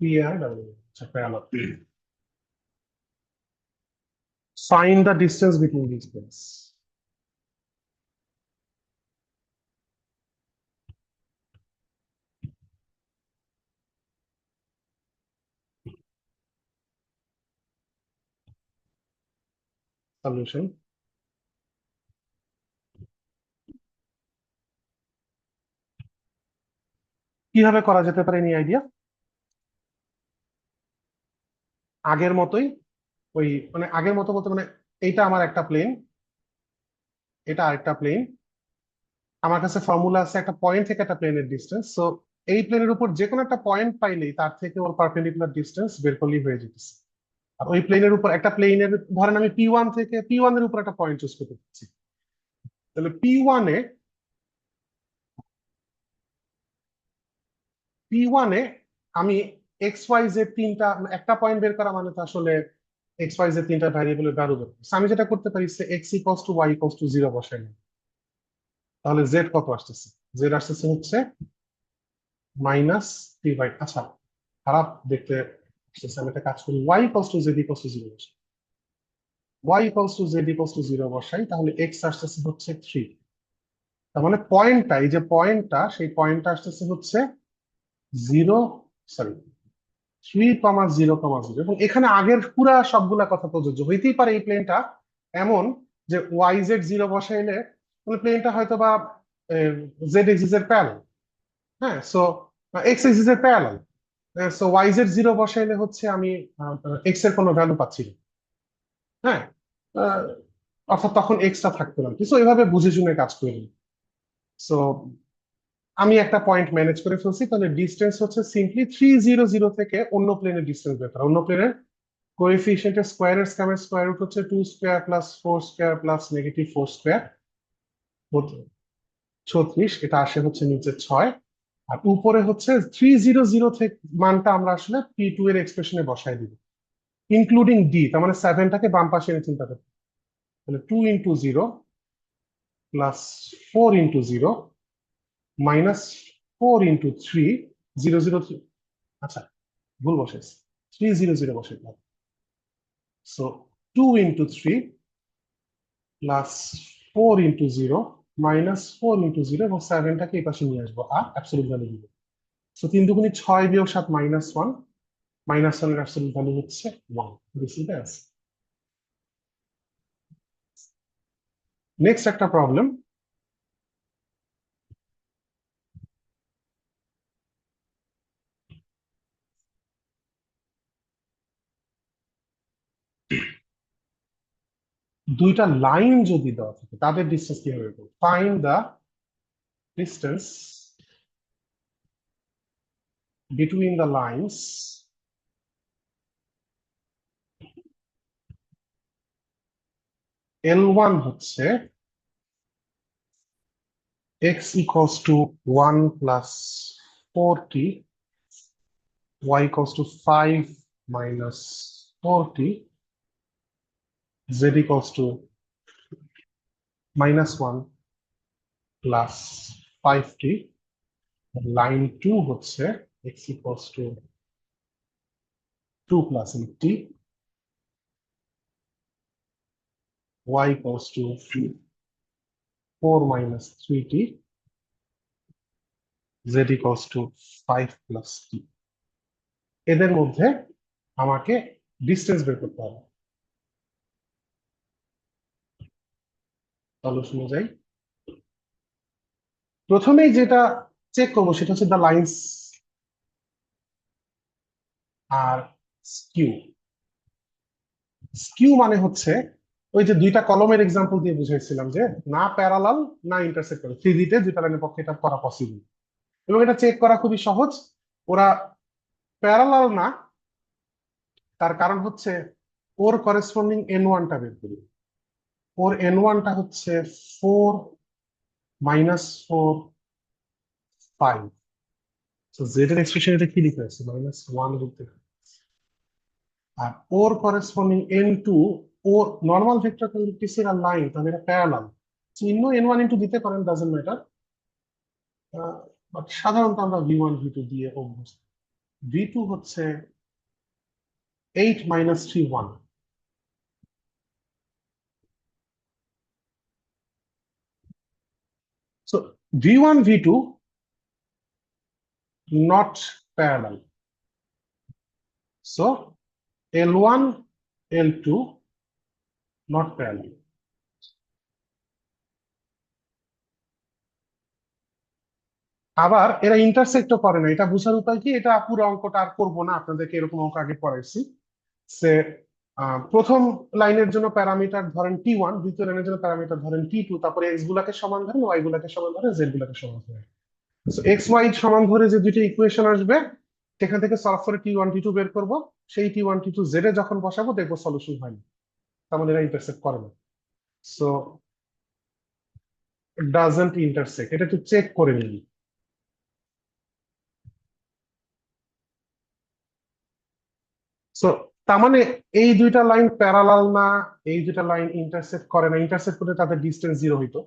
পি আর ডাবল আচ্ছা parallel find the distance between these planes solution কিভাবে করা যেতে পারে এই আইডিয়া আগের মতোই ওই মানে আগের মতো বলতে মানে এইটা আমার একটা প্লেন এটা আরেকটা প্লেন আমার কাছে ফর্মুলা আছে একটা পয়েন্ট থেকে একটা প্লেনের ডিস্টেন্স সো এই প্লেনের উপর যে কোনো একটা পয়েন্ট পাইলেই তার থেকে ওর পারপেন্ডিকুলার ডিস্টেন্স বের করলেই হয়ে যেতেছে আর ওই প্লেনের উপর একটা প্লেনের ধরেন আমি P1 থেকে P1 এর উপর একটা পয়েন্ট চুজ করতে চাচ্ছি তাহলে P1 এ আমি এক্স ওয়াই জেড তিনটা একটা পয়েন্ট বের করা মানে তো আসলে এক্স ওয়াই জেড তিনটা ভ্যারিয়েবলের ভ্যালু বের করতে আমি যেটা করতে পারি x equals to y equals to 0 বসাই নিই। তাহলে জেড কত আসতেছে জেড আসতেছে হচ্ছে -3/, আচ্ছা খারাপ দেখতে আসতেছে আমি একটা কাজ করি y equals to z equals to 0 বসাই y equals to z equals to 0 বসাই তাহলে এক্স আসতেছে হচ্ছে 3 তার মানে পয়েন্টটা এই যে পয়েন্টটা সেই পয়েন্টটা আসতেছে হচ্ছে 0 সরি 3,0,0 এবং এখানে আগের পুরা সবগুলা কথা প্রযোজ্য হইতেই পারে এই প্লেনটা এমন যে ওয়াই জেড 0 বসাইলে মানে প্লেনটা হয়তো বা জেড এক্সিস এর প্যারালাল হ্যাঁ সো এক্স এক্সিস এর প্যারালাল সো ওয়াই জেড 0 বসাইলে হচ্ছে আমি এক্স এর কোনো ভ্যালু পাচ্ছি না হ্যাঁ আহ, অর্থাৎ তখন এক্সটা থাকতো না কিছু এইভাবে বুঝে শুনে কাজ করি সো আমি একটা পয়েন্ট ম্যানেজ করে ফেলছি তাহলে ডিস্টেন্স হচ্ছে সিম্পলি 300 থেকে অন্য প্লেনের ডিস্টেন্স বের করা অন্য প্লেনের কোএফিসিয়েন্টের স্কয়ারের স্কয়ারের স্কয়ার রুট হচ্ছে 2 square plus 4 square plus -4 square 36 এটা আসে হচ্ছে নিচে 6 আর উপরে হচ্ছে 300 থেকে মানটা আমরা আসলে P2 এর এক্সপ্রেশনে বসাই দিব ইনক্লুডিং ডি তার মানে 7টাকে বাম পাশে এনে চিন্তা করতে তাহলে 2 into 0 plus 4 into 0 minus 4 into 3 003 আচ্ছা ভুল বসেছে 300 বসে so 2 into 3 plus 4 into 0 minus 4 into 0 এবং 7টাকে এই পাশে নিয়ে আসবো আর অ্যাবসলিউট ভ্যালু দিব সো 3 দুগুণে 6 বিয়োগ 7 -1 -1 এর অ্যাবসলিউট ভ্যালু হচ্ছে 1 this is the answer next একটা প্রবলেম দুইটা লাইন যদি দেওয়া থাকে তাদের ডিসটেন্স কিভাবে করব find the distance between the lines L1 হচ্ছে x equals to 1 plus 4t y equals to 5 minus 4t z equals to -1 plus 5t line 2 হচ্ছে x equals to 2 plus 8t y equals to 4 minus 3t z equals to 5 plus t এদের মধ্যে আমাকে distance বের করতে হবে সলিউশনে যাই প্রথমেই যেটা চেক করবো সেটা হচ্ছে the lines are skew skew মানে হচ্ছে ওই যে দুইটা কলমের এক্সাম্পল দিয়ে বুঝাইছিলাম যে না প্যারালাল না ইন্টারসেক্ট করে 3D তে দুইটা লাইনের পক্ষে এটা করা পসিবল এবং এটা চেক করা খুবই সহজ ওরা প্যারালাল না তার কারণ হচ্ছে ওর করেসপন্ডিং N1টা বের করি ওর N1টা হচ্ছে 4 -4 5 তো জেড এর এক্সপ্রেশন এটা কি লিখে আছে, -1 লিখতে হবে। আর ওর করেসপন্ডিং n2, ও নর্মাল ভেক্টর কেন লিখতেছি আর লাইন, তাহলে এটা প্যারালাল। চিহ্ন n1 দিতে পারেন, ডাজন্ট ম্যাটার, বাট সাধারণত আমরা v1 v2 দিয়ে অভ্যস্ত। v2 হচ্ছে 8 - 3 1। So v1 v2 not parallel, so l1 l2 not parallel। আবার এরা ইন্টারসেক্টও করে না। এটা বোঝার উপায় কি, এটা পুরো অঙ্কটা আর করবো না, আপনাদেরকে এরকম অঙ্ক আগে পড়াইছি। সে প্রথম লাইনের জন্য প্যারামিটার ধরেন t1, দ্বিতীয় লাইনের জন্য প্যারামিটার ধরেন t2, তারপরে এক্স গুলাকে সমান ধরেন, ওয়াই গুলাকে সমান ধরেন, জেড গুলাকে সমান ধরেন। এক্স ওয়াই সমান ধরে যে দুইটা ইকুয়েশন আসবে, সেখান থেকে সলভ করে t1 t2 বের করব। সেই t1 t2 জেড এ যখন বসাবো দেখবো সলিউশন হয়নি, তার মানে এরা ইন্টারসেক্ট করে না। সো ডাজন্ট ইন্টারসেক্ট, এটা একটু চেক করে নিন। সো তার মানে এই দুইটা লাইন প্যারালাল না, এই দুইটা লাইন ইন্টারসেক্ট করে না। ইন্টারসেক্ট করলে তাদের ডিস্টেন্স 0 হইতো।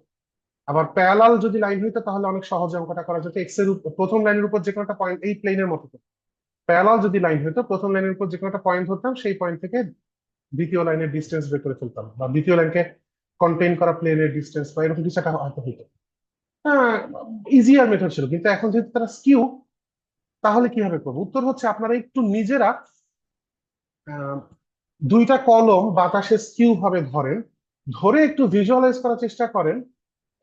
আবার প্যারালাল যদি লাইন হইতো তাহলে অনেক সহজে অঙ্কটা করা যেত। এক্স এর প্রথম লাইনের উপর যে কোনো একটা পয়েন্ট, এই প্লেনের মতো প্যারালাল যদি লাইন হইতো, প্রথম লাইনের উপর যে কোনো একটা পয়েন্ট ধরতাম, সেই পয়েন্ট থেকে দ্বিতীয় লাইনের ডিস্টেন্স বের করে ফেলতাম, বা দ্বিতীয় লাইনকে কন্টেইন করা প্লেনের ডিস্টেন্স, বা এরকম কিছু একটা হয়তো হইতো। হ্যাঁ, ইজিয়ার মেথড ছিল। কিন্তু এখন যেহেতু তারা স্কিউ, তাহলে কিভাবে করবো? উত্তর হচ্ছে আপনারা একটু নিজেরা আহ, দুইটা কলম বাতাসে স্কিউ ভাবে ধরেন, ধরে একটু ভিজুয়ালাইজ করার চেষ্টা করেন।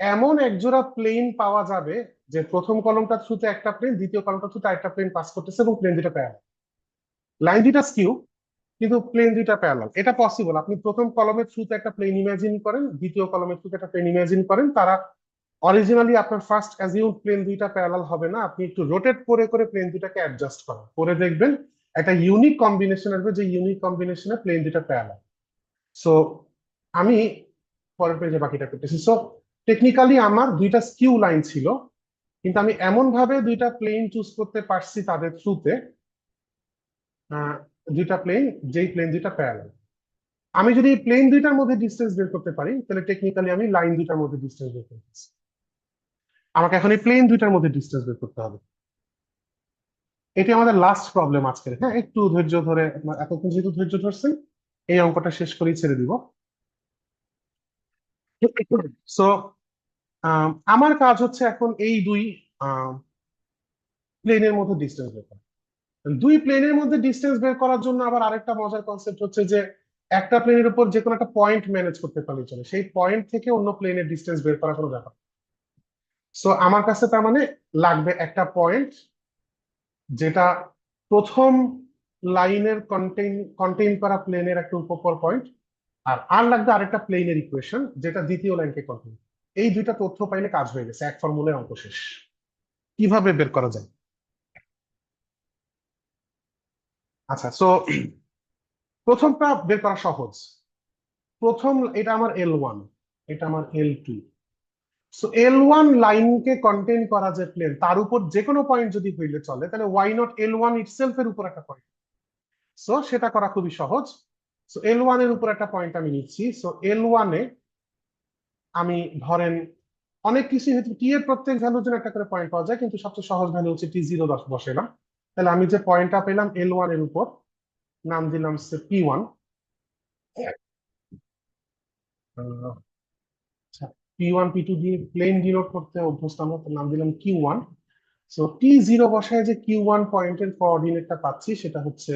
এমন একজোড়া প্লেন পাওয়া যাবে যে প্রথম কলমটা থ্রুতে একটা প্লেন, দ্বিতীয় কলমটা থ্রুতে আরেকটা প্লেন পাস করতেছে, এবং প্লেন দুটা প্যারালাল। লাইন দুটা স্কিউ কিন্তু প্লেন দুইটা প্যারালাল, এটা পসিবল। আপনি প্রথম কলমের থ্রুতে একটা প্লেন ইমাজিন করেন, দ্বিতীয় কলমের থ্রুতে একটা প্লেন ইমাজিন করেন, তারা অরিজিনালি আপনার ফার্স্ট অ্যাজিউম প্লেন দুইটা প্যারালাল হবে না। আপনি একটু রোটেট করে করে প্লেন দুটাকে অ্যাডজাস্ট করেন, করে দেখবেন একটা ইউনিক কম্বিনেশন আসবে, যে ইউনিক কম্বিনেশনে প্লেন দুটা প্যারালাল। সো আমি পরের পেজে বাকিটা করতেছি। সো টেকনিক্যালি আমার দুইটা স্কিউ লাইন ছিল, কিন্তু আমি এমন ভাবে দুইটা প্লেন চুজ করতে পারছি তাদের থ্রুতে, দুইটা প্লেন, যেই প্লেন দুইটা প্যারালাল। আমি যদি প্লেন দুইটার মধ্যে ডিস্টেন্স বের করতে পারি, তাহলে টেকনিক্যালি আমি লাইন দুইটার মধ্যে ডিস্টেন্স বের করতেছি। আমাকে এখন এই প্লেন দুইটার মধ্যে ডিস্টেন্স বের করতে হবে। এটি আমাদের লাস্ট প্রবলেম আজকের। হ্যাঁ, একটু ধৈর্য ধরে, এতক্ষণ যেহেতু ধৈর্য ধরছেন, এই অঙ্কটা শেষ করেই ছেড়ে দিব। সো আমার কাজ হচ্ছে এখন এই দুই প্লেনের মধ্যে ডিস্টেন্স বের করা। দুই প্লেনের মধ্যে ডিস্টেন্স বের করার জন্য আবার আরেকটা মজার কনসেপ্ট হচ্ছে যে একটা প্লেনের উপর যে কোনো একটা পয়েন্ট ম্যানেজ করতে পারলে চলে, সেই পয়েন্ট থেকে অন্য প্লেনের ডিস্টেন্স বের করা কোনো ব্যাপার। সো আমার কাছে তার মানে লাগবে একটা পয়েন্ট যেটা প্রথম লাইনের কন্টেইন করা প্লেনের একটা উপপর পয়েন্ট, আর লাগবে আরেকটা প্লেনের ইকুয়েশন যেটা দ্বিতীয় লাইনকে কন্টেইন। এই দুইটা তথ্য পাইলে কাজ হয়ে গেছে, এক ফর্মুলায় অঙ্ক শেষ। কিভাবে বের করা যায়? আচ্ছা, সো প্রথমটা বের করা সহজ। প্রথম, এটা আমার L1, এটা আমার L2। সো L1 লাইনকে কন্টেইন করা যে প্লেন, তার উপর যে কোনো পয়েন্ট যদি হইলে চলে, তাহলে ওয়াই নট L1 ইটসেলফ এর উপর একটা পয়েন্ট। সো সেটা করা খুবই সহজ। সো L1 এর উপর একটা পয়েন্ট আমি নিচ্ছি। সো L1 এ আমি ধরেন অনেক কিছু, হয়তো টি এর প্রত্যেক ভ্যালুর জন্য একটা করে পয়েন্ট পাওয়া যায়, কিন্তু সবচেয়ে সহজ ভ্যালু হচ্ছে t0 বসাইলাম। তাহলে আমি যে পয়েন্টটা পেলাম L1 এর উপর, নাম দিলাম সে P1। P1 P2 দিয়ে প্লেন ডিনোট করতে অভ্যস্ত আমরা, তো নাম দিলাম Q1। সো t0 বসায় যে Q1 পয়েন্টের কোঅর্ডিনেটটা পাচ্ছি, সেটা হচ্ছে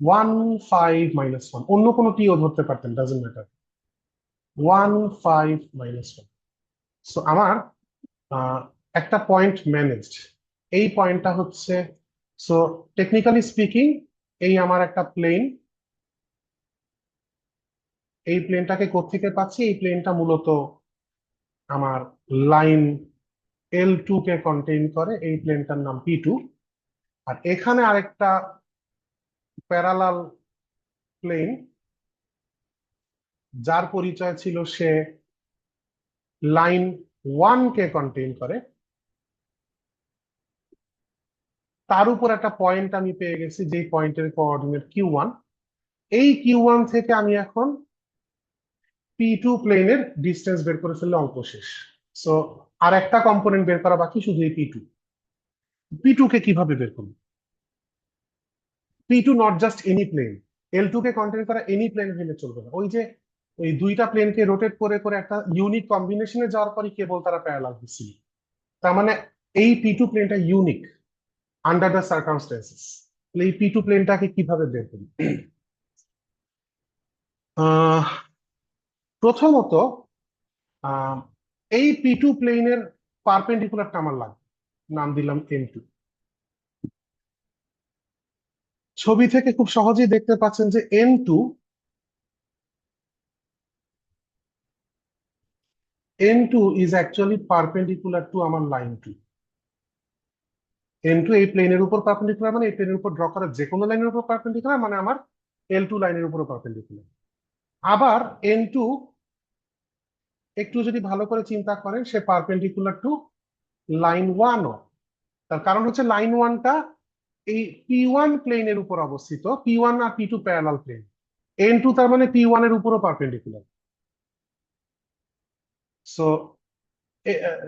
1 5 - 1। অন্য কোনো টিও ধরতে পারতেন, ডাজন্ট ম্যাটার। 1 5 - 1। সো আমার একটা পয়েন্ট ম্যানেজড। এই পয়েন্টটা হচ্ছে, সো টেকনিক্যালি স্পিকিং, এই আমার একটা প্লেন। এই প্লেনটাকে কোত্থেকে পাচ্ছি? এই প্লেনটা মূলত আমার লাইন L2 কে কন্টেইন করে, এই প্লেনটার নাম P2। আর এখানে আরেকটা প্যারালাল প্লেন, যার পরিচয় ছিল সে লাইন 1 কে কন্টেইন করে, তার উপর একটা পয়েন্ট আমি পেয়ে গেছি, যেই পয়েন্টের কোঅর্ডিনেট Q1। এই Q1 থেকে আমি এখন P2 প্লেনের ডিস্টেন্স বের করে ফেললে অঙ্ক শেষ। সো আর একটা কম্পোনেন্ট বের করা বাকি, শুধু এই P2। P2 কে কিভাবে বের করবো? P2 naught just any plane, L2 কে কন্টেন করা এনি প্লেন হলে চলবে না। ওই যে ওই দুইটা প্লেনকে রোটেট করে করে একটা ইউনিক কম্বিনেশনে যাওয়ার পরই কেবল তারা প্যারালাল হচ্ছিল। তার মানে এই P2 প্লেনটা ইউনিক আন্ডার দ্য সার্কামস্টেন্সেস। এই P2 প্লেনটাকে কিভাবে বের করি? আহ প্রথমত আহ এই P2 প্লেনের পারপেন্ডিকুলারটা আমার লাগবে, নাম দিলাম N2। ছবি থেকে খুব সহজেই দেখতে পাচ্ছেন যে N2 is actually perpendicular to আমার লাইন 2। N2 এই প্লেনের উপর পারপেন্ডিকুলার, মানে এই প্লেনের উপর ড্র করা যে কোনো লাইনের উপর পারপেন্ডিকুলার, মানে আমার L2 লাইনের উপর পারপেন্ডিকুলার। আবার N2 একটু যদি ভালো করে চিন্তা করেন, সে পারপেন্ডিকুলার টু লাইন 1ও। তার কারণ হচ্ছে লাইন 1টা এই P1 প্লেনের উপর অবস্থিত, P1 আর P2 প্যারালাল প্লেন। N2 তার মানে P1 এর উপরও পারপেন্ডিকুলার। সো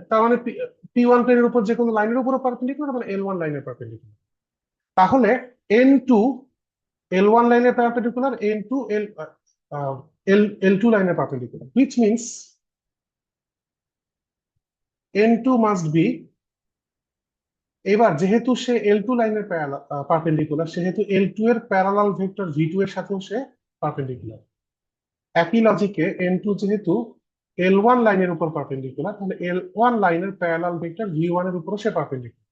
তার মানে P1 প্লেনের উপর যে কোনো লাইনের উপরও পারপেন্ডিকুলার, মানে L1 লাইনের পারপেন্ডিকুলার। তাহলে N2 L1 লাইনের পারপেন্ডিকুলার, L2 লাইনের perpendicular, which means N2 must be, এবার যেহেতু সে L2 লাইনের পারপেন্ডিকুলার, সেহেতু L2 এর প্যারালাল ভেক্টর V2 এর সাথেও সে পারপেন্ডিকুলার। একই লজিকে N2 যেহেতু L1 লাইনের উপর পারপেন্ডিকুলার, তাহলে L1 লাইনের প্যারালাল ভেক্টর V1 এর উপরও সে পারপেন্ডিকুলার।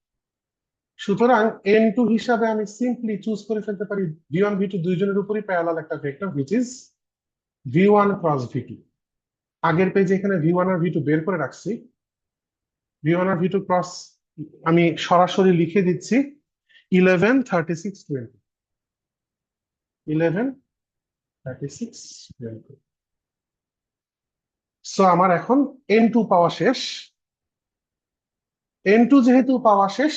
সুতরাং N2 হিসাবে আমি সিম্পলি চুজ করে ফেলতে পারি V1 V2 দুইজনের উপরই প্যারালাল একটা vector, which is V1 cross V2। আগের পেজে এখানে V1 আর V2 বের করে রাখছি। V1 আর V2 ক্রস আমি সরাসরি লিখে দিচ্ছি 11 36 20। 11 36 20। সো আমার এখন N2 পাওয়া শেষ। N2 যেহেতু পাওয়া শেষ,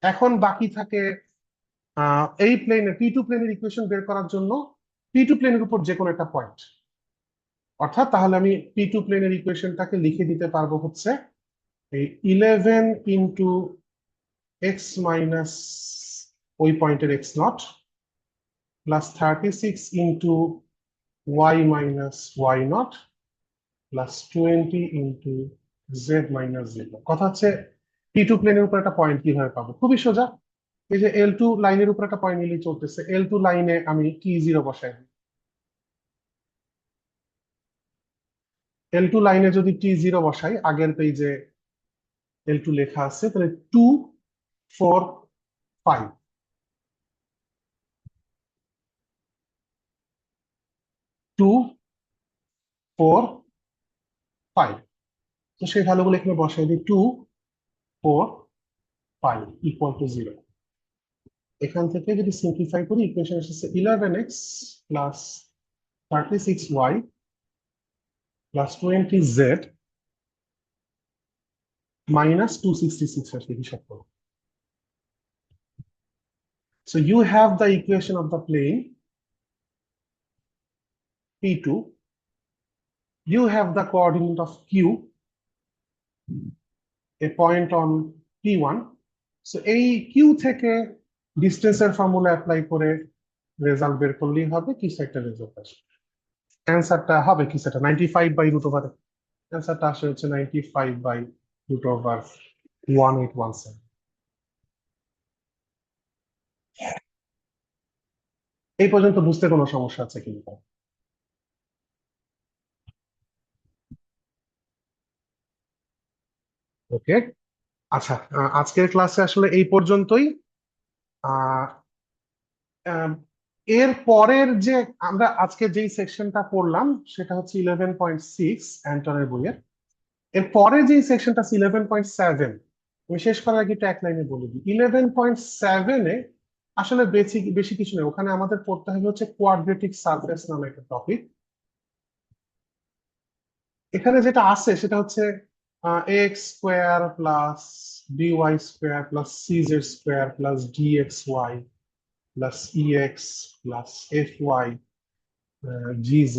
এখন বাকি থাকে এই প্লেনের P2 প্লেনের ইকুয়েশন বের করার জন্য P2 প্লেনের উপর যে কোনো একটা পয়েন্ট। অর্থাৎ তাহলে আমি P2 প্লেনের ইকুয়েশনটাকে লিখে দিতে পারবো হচ্ছে এই 11 ইন্টু এক্স মাইনাস ওই পয়েন্টের x naught plus 36 into y minus Y naught plus 20 into z minus z. কথা হচ্ছে P2 প্লেনের উপর একটা পয়েন্ট কিভাবে পাবো? খুবই সোজা। এই যে L2 লাইনের উপর একটা পয়েন্ট নিলেই চলতেছে। L2 লাইনে আমি T0 বসাই দিই। L2 লাইনে যদি T0 বসাই, আগের পেজে L2 লেখা আছে, তাহলে 2 4 5। 2 4 5। তো সেই ভ্যালুগুলো এখানে বসাই দিই। 2 4 5 ইকুয়াল টু 0। এখান থেকে যদি সিম্পলিফাই করি, ইকুয়েশন এসেছে 11x plus 36y plus 20z minus 266 আসলে হিসাব করো। So you have the equation of the plane P2. You have the coordinate of Q, a point on P1. So এই Q থেকে ডিস্টেন্সের ফর্মুলা অ্যাপ্লাই করে result বের করলেই হবে, কিছু একটা রেজাল্ট আসবে। অ্যান্সারটা হবে কিছু একটা 95 বাই রুট ওভার। অ্যান্সারটা আসে হচ্ছে 95 বাই রুট ওভার 1817। এই পর্যন্ত বুঝতে কোনো সমস্যা আছে কিনা? ওকে, আচ্ছা, আজকের ক্লাসে আসলে এই পর্যন্তই। আহ এর পরের যে আমরা আজকে যেই সেকশনটা পড়লাম সেটা হচ্ছে 11.6 অ্যান্টনের বইয়ের। এর পরে যে সেকশনটা আছে 11.7, আমি শেষ করার আগে একটু এক লাইনে বলে দিই। 11.7-এ আসলে বেশি বেশি কিছু নেই। ওখানে আমাদের পড়তে হবে হচ্ছে কোয়াড্রেটিক সারফেস নামে একটা টপিক। এখানে যেটা আছে সেটা হচ্ছে x square plus by square plus cz square plus dxy plus ex plus fy gz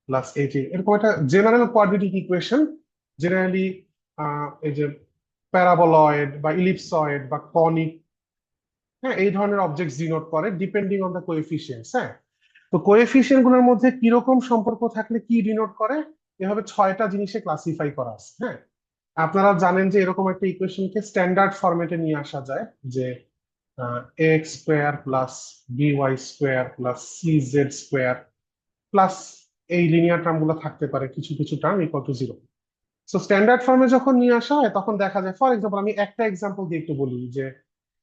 plus eighty, এরকম একটা জেনারেল কোয়াড্রেটিক ইকুয়েশন জেনারেলি এই যে প্যারাবোলয়েড বা ইলিপসয়েড বা কনিক, হ্যাঁ, এই ধরনের অবজেক্টস ডিনোট করে ডিপেন্ডিং অন দ্য কোএফিসিয়েন্টস। হ্যাঁ, তো কোএফিসিয়েন্ট গুলোর মধ্যে কিরকম সম্পর্ক থাকলে কি ডিনোট করে, এভাবে 6টা জিনিসে ক্লাসিফাই করা আছে। হ্যাঁ, আপনারা জানেন যে এরকম একটা ইকুয়েশনকে স্ট্যান্ডার্ড ফরম্যাটে নিয়ে আসা যায়, যে x square plus by square plus CZ square plus এই লিনিয়ার টার্ম গুলো থাকতে পারে কিছু কিছু term equal to 0। So standard ফর্মে যখন নিয়ে আসা হয় তখন দেখা যায়, ফর এক্সাম্পল আমি একটা এক্সাম্পল দিয়ে একটু বলি, যে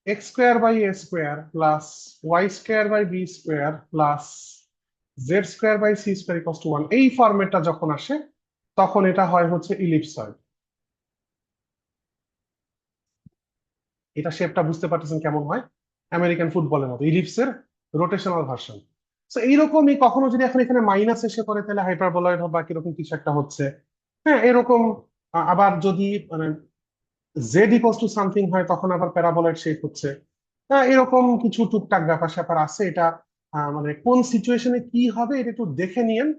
x square by a square plus y square by b square plus z square by c square equal to 1, এই ফরম্যাটটা যখন আসে তখন এটা হয় হচ্ছে ইলিপসয়েড। এটা শেপটা বুঝতে পারতেছেন কেমন হয়, আমেরিকান ফুটবলের মতো ইলিপসের রোটেশনাল ভার্সন। তো এইরকমই কখনো যদি এখন এখানে মাইনাস এসে পড়ে তাহলে হাইপারবোলয়েড বা কিরকম কিছু একটা হচ্ছে। হ্যাঁ, এরকম আবার যদি মানে জেড ইকুয়ালস টু সামথিং হয় তখন আবার প্যারাবোলয়েড শেপ হচ্ছে। হ্যাঁ, এরকম কিছু টুকটাক ব্যাপার স্যাপার আছে। এটা মানে কোন সিচুয়েশনে কি হবে এটা একটু দেখে নিয়েন।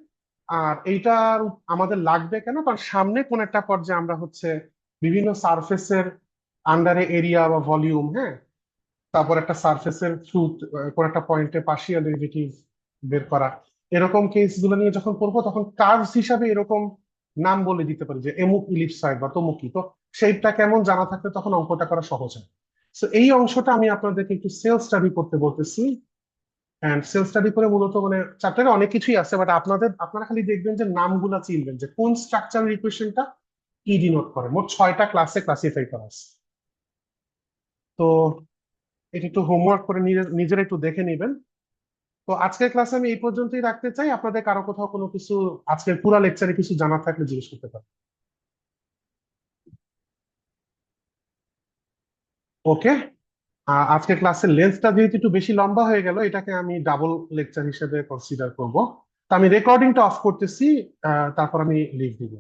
আর এইটা আমাদের লাগবে কেন, কারণ সামনে কোন একটা পর্যায়ে আমরা হচ্ছে বিভিন্ন সারফেসের আন্ডারে এরিয়া বা ভলিউম, হ্যাঁ, তারপর একটা সারফেসের থ্রু কোন একটা পয়েন্টে পার্শিয়াল ডেরিভেটিভ বের করা, এরকম কেস গুলো নিয়ে যখন পড়বো তখন কার্ভস হিসাবে এরকম নাম বলে দিতে পারি, যে এমুক ইলিপসয়েড বা তমুকি। তো সেইটা কেমন জানা থাকলে তখন অঙ্কটা করা সহজ হয়। তো এই অংশটা আমি আপনাদেরকে একটু সেলফ স্টাডি করতে বলতেছি। এন্ড সেলফ স্টাডি করে মূলত মানে চ্যাপ্টারে অনেক কিছুই আছে, বাট আপনারা খালি দেখবেন যে নামগুলা চিনবেন, যে কোন স্ট্রাকচারাল ইকুয়েশনটা কি ডিনোট করে। মোট 6টা ক্লাসে ক্লাসিফাই করা আছে। তো এটা একটু হোমওয়ার্ক করে নিজেরা একটু দেখে নেবেন। তো আজকের ক্লাসে আমি এই পর্যন্তই রাখতে চাই। আপনাদের কারো কোথাও কোনো কিছু আজকের পুরো লেকচারে কিছু জানার থাকলে জিজ্ঞেস করতে পারেন। ওকে, আজকের ক্লাসের লেন্থটা যেহেতু একটু বেশি লম্বা হয়ে গেল, এটাকে আমি ডাবল লেকচার হিসেবে কনসিডার করব। তো আমি রেকর্ডিংটা অফ করতেছি, তারপর আমি লিভ দিব।